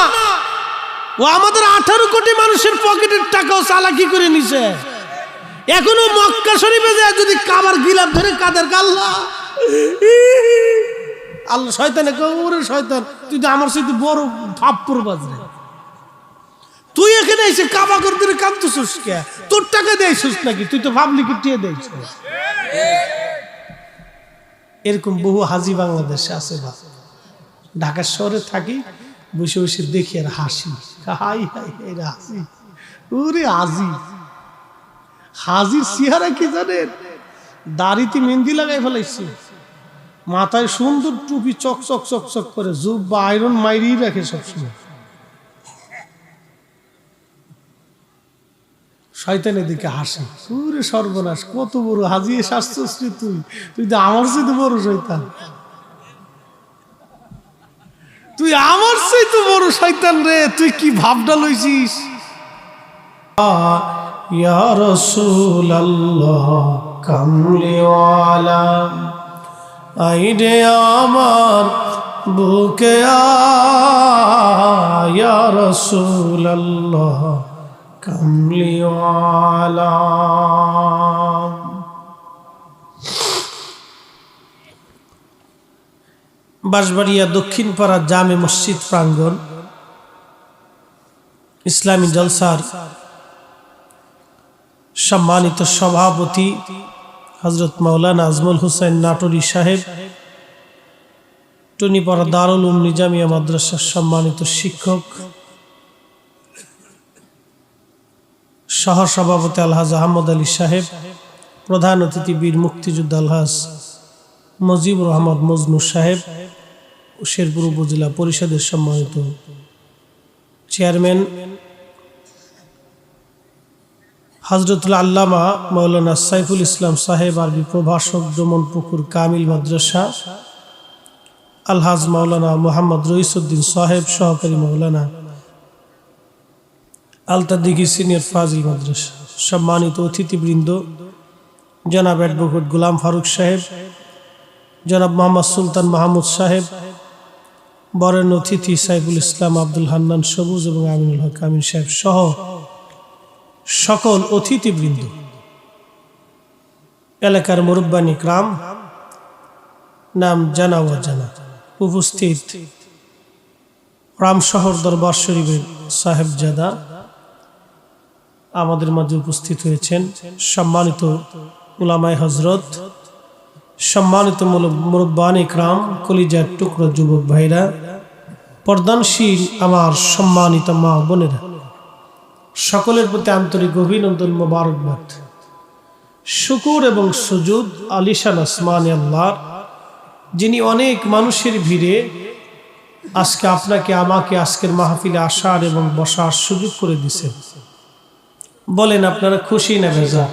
ও আমাদের 18 কোটি মানুষের পকেটের টাকাও চালাকি করে নিছে। এখনো মক্কা শরীফে যায় যদি কাবার গিলাফ ধরে কাদের আল্লাহ আল্লাহ শয়তানে ওরে শয়তান, তুই তো আমার সাথে বড় থাপ্পড় বাজরে, তুই এখানে এসে কাবা করে দিলে কাঁদতেছিস কে? তোর টাকা দিয়েছিস নাকি? তুই তো পাবলিকে টিয়ে দিয়েছিস। এরকম বহু হাজি বাংলাদেশে আছে। ঢাকা শহরে থাকি, বসে বসে দেখি আর হাসি, হাই হাই হাসি। ওরে হাজি, হাজির চেহারা কি জানেন? দাড়িতে মেহেন্দি লাগাই ফেলাইছে, মাথায় সুন্দর টুপি চকচক চকচক করে, জুব বা আয়রন মাইরি রাখে সবসময়। শয়তানের দিকে হাসে, পুরে সর্বনাশ, কত বড় হাজি শাস্ত্রশ্রী, তুই তো আমার সাথে বড় শয়তান, তুই আমার সাথে বড় শয়তান রে, তুই কি ভাবটা লইছিস? ইয়া রাসূলুল্লাহ কামলিওয়ালা, আইরে আমার বুকে ইয়া রাসূলুল্লাহ কামলিওয়ালা। বাঁশবাড়িয়া দক্ষিণ পাড়া জামে মসজিদ প্রাঙ্গণ, ইসলামী জলসার সম্মানিত সভাপতি হযরত মাওলানা আজমল হোসেন নাটোরী সাহেব, টুনিপাড়া দারুল উলুম নিজামিয়া মাদ্রাসার সম্মানিত শিক্ষক, সহসভাপতি আলহাজ আহমদ আলী সাহেব, প্রধান অতিথি বীর মুক্তিযোদ্ধা আলহাজ মুজিবুর রহমান মজনু সাহেব, শেরপুর উপজেলা পরিষদের সম্মানিত চেয়ারম্যান হযরতুল আল্লামা মাওলানা সাইফুল ইসলাম সাহেব, আরবি প্রভাষক, ডোমনপুকুর কামিল মাদ্রাসা, আলহাজ মাওলানা মোহাম্মদ রইসউদ্দিন সাহেব, সহকারী মাওলানা আলতাদিঘি সিনিয়র ফাজিল মাদ্রাসা, সম্মানিত অতিথিবৃন্দ জনাব অ্যাডভোকেট গোলাম ফারুক সাহেব, জনাব মোহাম্মদ সুলতান মাহমুদ সাহেব, বরেণ্য অতিথি সাইফুল ইসলাম আব্দুল হান্নান সবুজ এবং আমিনুল হক আমিন সাহেব সহ সকল অতিথিবৃন্দ, এলাকার মুরব্বান ইকরাম, নাম জানা অজানা, উপস্থিত রামশহর দরবার শরীফের সাহেবজাদা আমাদের মাঝে উপস্থিত হয়েছেন, সম্মানিত উলামায়ে হযরত, সম্মানিত মুরব্বান ইকরাম, কলিজার টুকরো যুবক ভাইরা, পর্দানশীল আমার সম্মানিত মা বোনেরা, সকলের প্রতি আন্তরিক অভিনন্দন, মোবারকবাদ, শুকর এবং সুজুদ আলিশান আসমানে আল্লাহর, যিনি অনেক মানুষের ভিড়ে আজকে আপনাকে আমাকে আজকের মাহফিলে আসার এবং বসার সুযোগ করে দিয়েছেন। বলেন আপনারা খুশি না বেজার?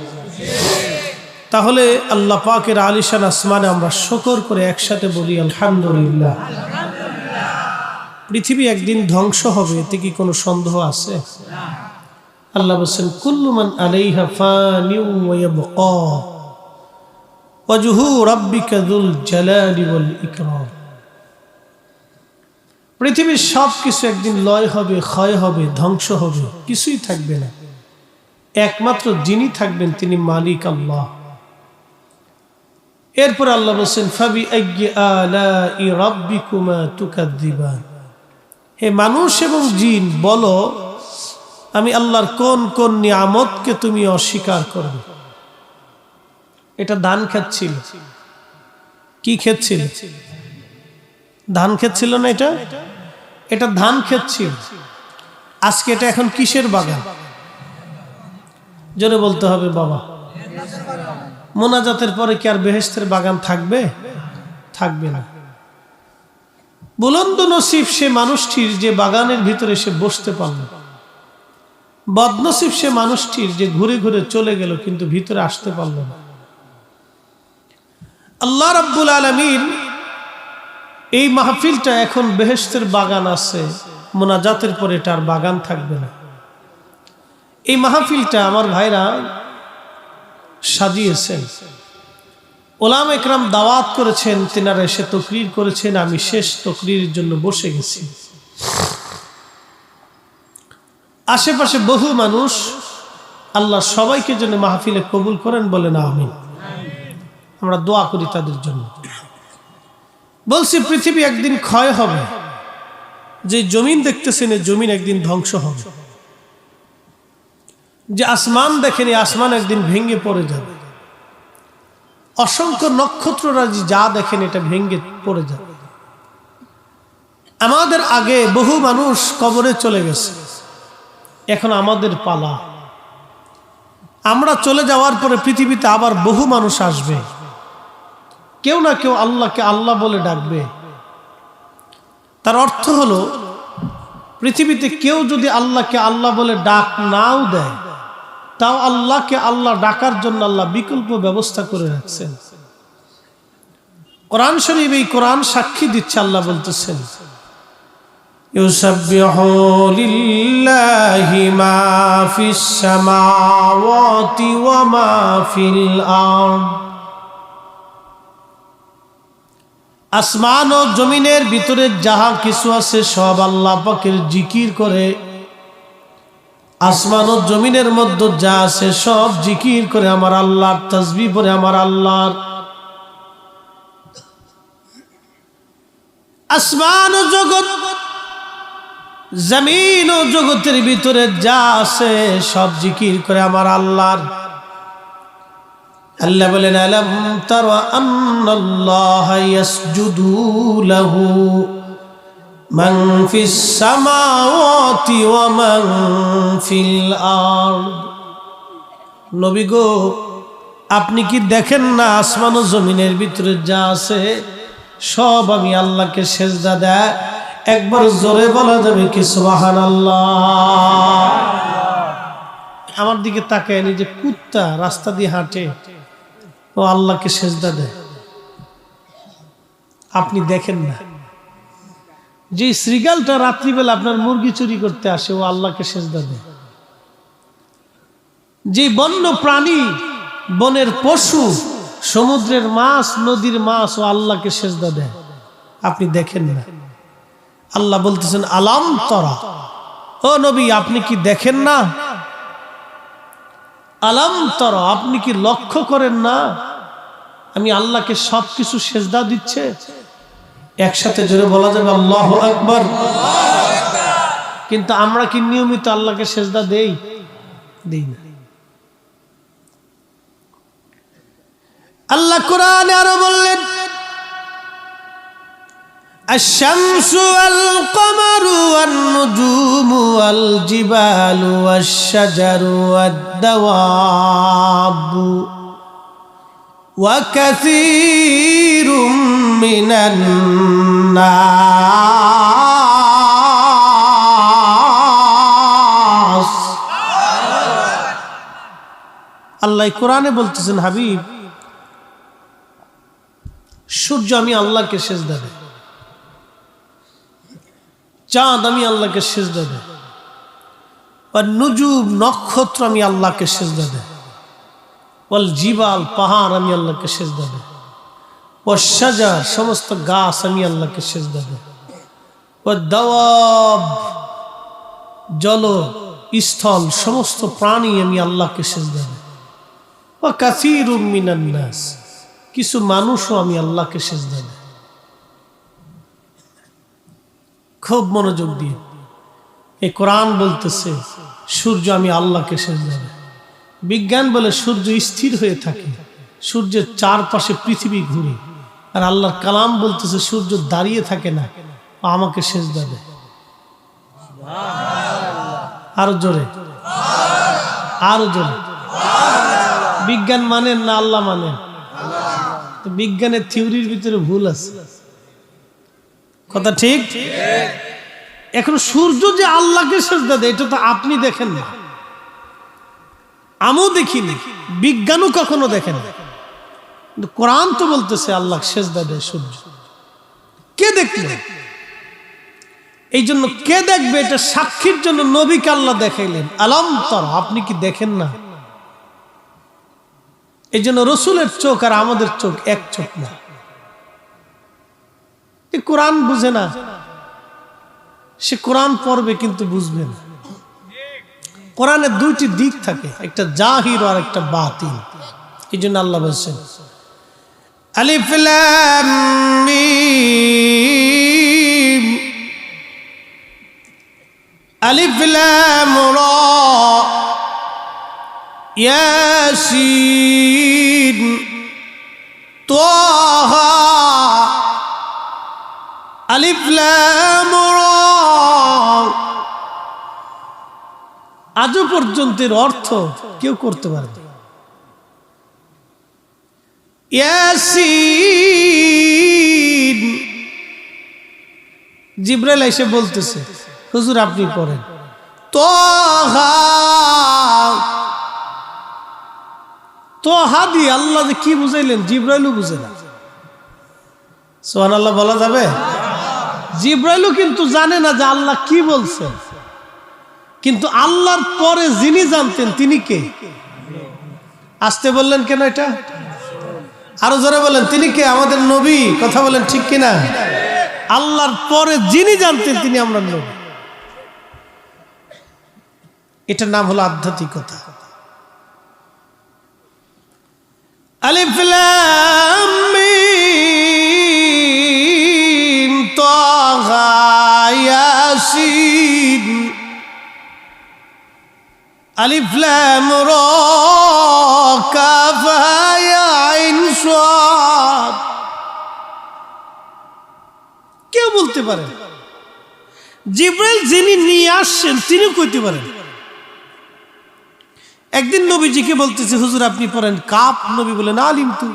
তাহলে আল্লাহ পাকের আলিশান আসমানে আমরা শুকর করে একসাথে বলি আলহামদুলিল্লাহ। পৃথিবী একদিন ধ্বংস হবে, এতে কি কোনো সন্দেহ আছে? আল্লাহ বলেন কুল্লু মান আলাইহা ফানিউ ওয়া ইয়াবকা ওয়াজহু রাব্বিকা যুল জালালি ওয়াল ইকরাম। পৃথিবীর সব কিছু একদিন লয় হবে, ক্ষয় হবে, ধ্বংস হবে, কিছুই থাকবে না, একমাত্র যিনি থাকবেন তিনি মালিক আল্লাহ। এরপর আল্লাহ বলেন ফাবি আইয়ি আলাই রাব্বিকুমা তুকাযযিবান, হে মানুষ এবং জিন বলো আমি আল্লাহর কোন কোন নিয়ামতকে তুমি অস্বীকার করবে। এটা ধান ক্ষেত ছিল, কি ক্ষেত ছিল? ধান ক্ষেত ছিল না, এটা ধান ক্ষেত ছিল। আজকে এটা এখন কিসের বাগান? জোরে বলতে হবে বাবা। মোনাজাতের পরে কি আর বেহেশতের বাগান থাকবে? থাকবে না। বুলন্দ নসিব সে মানুষটির যে বাগানের ভিতরে সে বসতে পারল, বদনসিব সে মানুষটির যে ঘুরে ঘুরে চলে গেল কিন্তু ভিতরে আসতে পারল না। আল্লাহ রাব্বুল আলামিন এই মাহফিলটা এখন বেহেশতের বাগান আছে, মোনাজাতের পরে এটার বাগান থাকবে না। এই মাহফিলটা আমার ভাইরা সাজিয়েছেন, ওলামা একরাম দাওয়াত করেছেন, তিনারা এসে তাকরীর করেছেন, আমি শেষ তাকরীরের জন্য বসে গেছি। আশেপাশে বহু মানুষ, আল্লাহ সবাইকে যেন মাহফিলে কবুল করেন, বলেন আমিন। আমরা দোয়া করি তাদের জন্য। বলছি পৃথিবী একদিন ক্ষয় হবে, যে জমিন দেখতেছেন এই জমিন একদিন ধ্বংস হবে, যে আসমান দেখেন এই আসমান একদিন ভেঙে পড়ে যাবে, অসংখ্য নক্ষত্ররাজি যা দেখেন এটা ভেঙে পড়ে যাবে। আমাদের আগে বহু মানুষ কবরে চলে গেছে, এখন আমাদের পালা। আমরা চলে যাওয়ার পরে পৃথিবীতে আবার বহু মানুষ আসবে, কেউ না কেউ আল্লাহকে আল্লাহ বলে ডাকবে। তার অর্থ হলো পৃথিবীতে কেউ যদি আল্লাহকে আল্লাহ বলে ডাক নাও দেয়, তাও আল্লাহকে আল্লাহ ডাকার জন্য আল্লাহ বিকল্প ব্যবস্থা করে রাখছেন। কোরআন শরীফ এই কোরআন সাক্ষী দিচ্ছে, আল্লাহ বলতেছেন ইউসাব্বিহু লিল্লাহি মা ফিস সামাওয়াতি ওয়া মা ফিল আরদ। আসমান ও জমিনের ভিতরে যাহা কিছু আছে সব আল্লাহ পাকের জিকির করে। আসমান ও জমিনের মধ্যে যা আছে সব জিকির করে আমার আল্লাহর, তাসবিহ পড়ে আমার আল্লাহর। আসমান ও জগৎ, জমিন ও জগতের ভিতরে যা আছে সব জিকির করে আমার আল্লাহর। আল্লাহ বলেন আলাম তারা আন্নাল্লাহা ইয়াসজুদু লাহু মান ফিস সামাওয়াতি ওয়া মান ফিল আরদ। নবী গো, আপনি কি দেখেন না আসমান ও জমিনের ভিতরে যা আছে সব আমি আল্লাহকে সেজদা দেয়? একবার জোরে বলা যাবে কি সুবহানাল্লাহ? আমার দিকে তাকায়, যে কুত্তা রাস্তা দিয়ে হাঁটে ও আল্লাহকে সেজদা দেয়, আপনি দেখেন না? যে শ্রীগালটা রাত্রিবেলা আপনার মুরগি চুরি করতে আসে ও আল্লাহকে সেজদা দেয়। যে বন্য প্রাণী, বনের পশু, সমুদ্রের মাছ, নদীর মাছ ও আল্লাহকে সেজদা দেয়, আপনি দেখেন না? আল্লাহ বলতেছেন আলাম তরা, ও নবী আপনি কি দেখেন না? আলাম তরা, আপনি কি লক্ষ্য করেন না আমি আল্লাহকে সবকিছু সেজদা দিচ্ছে? একসাথে জোরে বলা যাবে আল্লাহু আকবার। কিন্তু আমরা কি নিয়মিত আল্লাহকে সেজদা দেই? দেই না। আল্লাহ কোরআনে আরো বললেন আশ-শামসু ওয়াল কমারু ওয়ান নুজুমু ওয়াল জিবালু ওয়াশ-শাজারু ওয়াদ-দাওয়াবু ওয়া কাসীরুম মিনান নাস। আল্লাহ কোরআনে বলতেছেন হাবিব, সূর্য আমি আল্লাহকে সেজদা দেই, চাঁদ আমি আল্লাহকে সেজদা দেই, আর নুজুম নক্ষত্র আমি আল্লাহকে সেজদা দেই, ওয়াল জিবাল পাহাড় আমি আল্লাহকে সেজদা দেই, ওয়াশ শাজার সমস্ত গাছ আমি আল্লাহকে সেজদা দেই, ওয়াদ দাওয়াব জল স্থল সমস্ত প্রাণী আমি আল্লাহকে সেজদা দেই, ওয়া কাসীরুম মিনান নাস কিছু মানুষও আমি আল্লাহকে সেজদা দেই। খুব মনোযোগ দিয়ে এই কোরআন বলতেছে সূর্য আমি আল্লাহকে সেজদা দেই। বিজ্ঞান বলে সূর্য স্থির হয়ে থাকে, সূর্যের চারপাশে পৃথিবী ঘুরে, আর আল্লাহর কালাম বলতেছে সূর্য দাঁড়িয়ে থাকে না, আমাকে সেজদা দেয়। আরো জোরে, আরো জোরে। বিজ্ঞান মানেন না আল্লাহ মানেন? তো বিজ্ঞানের থিওরির ভিতরে ভুল আছে, কথা ঠিক? এখন সূর্য যে আল্লাহকে সেজদা দেয় এটা তো আপনি দেখেন না, আমিও দেখিনি, বিজ্ঞানও কখনো দেখেন না, কিন্তু কোরআন তো বলতেছে আল্লাহ সেজদা দেয় সূর্য। কে দেখলে? এই জন্য কে দেখবে এটা সাক্ষীর জন্য নবীকে আল্লাহ দেখাইলেন, আলম তারা, আপনি কি দেখেন না? এই জন্য রসুলের চোখ আর আমাদের চোখ এক চোখ না। কোরআন বুঝে না, সে কোরআন পড়বে কিন্তু বুঝবে না। কোরআনের দুইটি দিক থাকে, একটা জাহির আর একটা বাতিন। এই জন্য আল্লাহ বলছেন আলিফ লাম মিম আলিফ লাম রা ইয়াসিন তাহা আলিফ লাম রা। আজও পর্যন্ত এর অর্থ কেউ করতে পারে না। ইয়াসিন, জিবরাইল এসে বলতেছে হুজুর আপনি পড়েন। তাহা, তাহা দিয়ে আল্লাহ যে কি বুঝাইলেন জিবরাইলও বুঝে না। সুবহানাল্লাহ বলা যাবে? জিবরাইলও কিন্তু জানে না যে আল্লাহ কি বলছেন, কিন্তু আল্লাহর পরে যিনি জানতেন তিনি কে? আসতে বললেন কেন এটা? আরো জোরে বলেন, তিনি কে? আমাদের নবী। কথা বলেন ঠিক কিনা? আল্লাহর পরে যিনি জানতেন তিনি আমরা নবী। এটার নাম হলো আধ্যাত্মিকতা। আলিফ লাম মিম তাহা ইয়াসিন আলিফ লাম রা কাফ হা আইন সাদ। কেউ বলতে পারে, জিবরাইল যিনি নিয়ে আসছেন তিনি কইতে পারেন। একদিন নবীজিকে বলতেছে হুজুর আপনি পড়েন কাফ। নবী বলেন আলিম তু,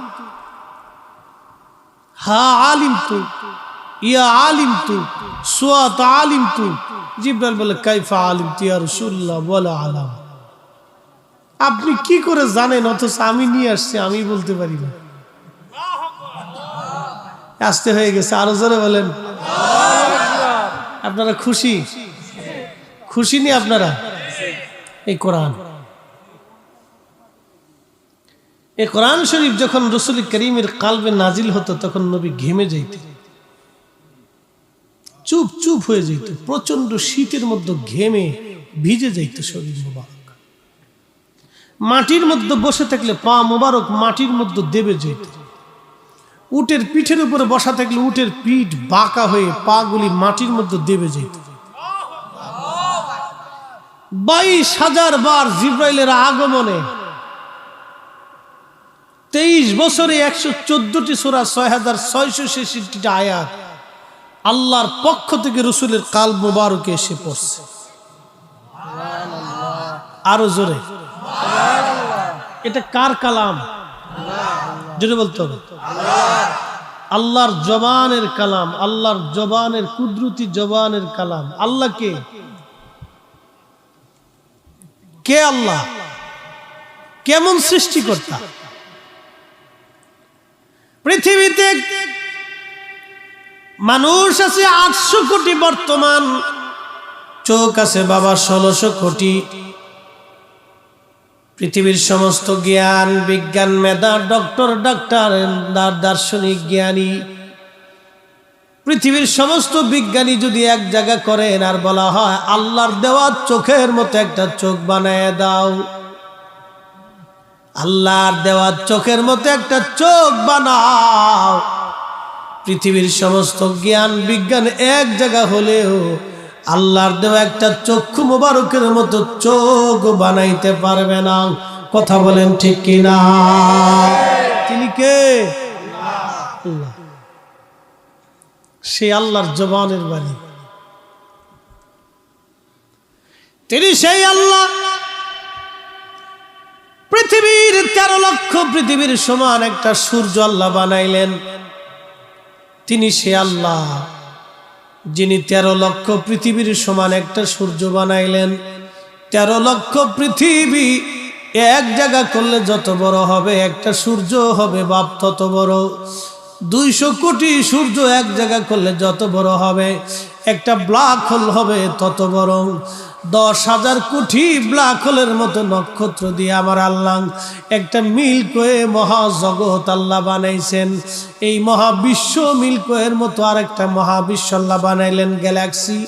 হা আলিম তু, ইয়া আলিম তু, সুয়াত আলিম তু। জিবরাইল বলে কাইফা আলিম তু ইয়া রাসূলুল্লাহ ওয়ালা আলাম। আপনি কি করে জানেন অথচ আমি নিয়ে আসছি আমি বলতে পারি না? আসতে হয়ে গেছে। আরো জোরে বলেন। আপনারা খুশি? খুশি নি আপনারা? এই কোরআন, এই কোরআন শরীফ যখন রাসূল করিমের কালবে নাজিল হতো তখন নবী ঘেমে যাইতেন, চুপ চুপ হয়ে যেত, প্রচন্ড শীতের মধ্যে ঘেমে ভিজে যাইত শরীর মোবারক। মাটির মধ্যে বসে থাকলে পা মোবারক মাটির মধ্যে দেবে যেত। উটের পিঠের উপরে বসা থাকলে উটের পিঠ বাঁকা হয়ে পা গুলি মাটির মধ্যে দেবে যেত। 22,000 বার জিবরাইলের আগমনে 23 বছরে 114টি সূরা, 6,666টি আয়াত আল্লাহর পক্ষ থেকে রাসূলের কালব মোবারকে এসে পড়ছে। আরো জোরে, এটা কার কালাম? জোরে বলতে হবে। আল্লাহর জবানের কালাম, আল্লাহর জবানের কুদরতি জবানের কালাম। আল্লাহ কে? কে আল্লাহ? কেমন সৃষ্টিকর্তা? পৃথিবীতে মানুষ আছে 800 কোটি, বর্তমান চোখ আছে বাবা 1600 কোটি। পৃথিবীর সমস্ত জ্ঞান বিজ্ঞান মেধা, ডক্টর ডাক্তার দার্শনিক জ্ঞানী, পৃথিবীর সমস্ত বিজ্ঞানী যদি এক জায়গা করেন আর বলা হয় আল্লাহর দেওয়া চোখের মতো একটা চোখ বানায় দাও, আল্লাহর দেওয়া চোখের মতো একটা চোখ বানাও, পৃথিবীর সমস্ত জ্ঞান বিজ্ঞান এক জায়গা হলেও আল্লাহর দেওয়া একটা চক্ষু মোবারকের মতো চোখ বানাইতে পারবে না। কথা বলেন ঠিক কিনা? তিনি কে? আল্লাহ। সে আল্লাহর জবানের বাণী, তিনি সেই আল্লাহ পৃথিবীর 13 লক্ষ পৃথিবীর সমান একটা সূর্য আল্লাহ বানাইলেন। তিনি সে আল্লাহ যিনি 13 লক্ষ পৃথিবীর সমান একটা সূর্য বানাইলেন। 13 লক্ষ পৃথিবী এক জায়গা করলে যত বড় হবে, একটা সূর্য হবে বাপ তত বড়। 200 কোটি সূর্য এক জায়গা করলে যত বড় হবে, একটা ব্ল্যাক হোল হবে তত বড়। 10,000 কোটি ব্ল্যাক হোলের মতো নক্ষত্র দিয়ে আমার আল্লাহ একটা মিল্কওয়ে মহাজগৎ আল্লাহ বানাইছেন। এই মহাবিশ্ব মিল্কওয়ের মতো আরেকটা মহাবিশ্ব আল্লাহ বানাইলেন, গ্যালাক্সি।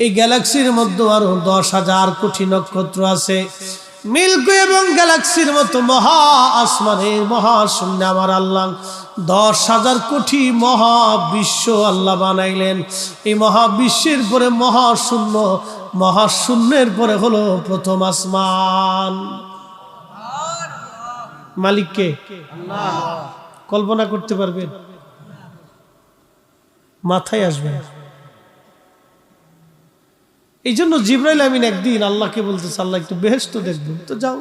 এই গ্যালাক্সির মধ্যে আরো 10,000 কোটি নক্ষত্র আছে। মিল্কওয়ে এবং গ্যালাক্সির মতো মহা আসমানের মহাশূন্যে আমার আল্লাহ 10,000 কোটি মহাবিশ্ব আল্লাহ বানাইলেন। এই মহাবিশ্বের পরে মহাশূন্য, মহাশূন্যের পরে হলো প্রথম আসমান। মালিক কে? আল্লাহ। কল্পনা করতে পারবেন? মাথায় আসবে। এই জন্য জিবরাইল আমিন একদিন আল্লাহকে বলতেছে, আল্লাহ একটু বেহেশত দেখবেন। তো যাও।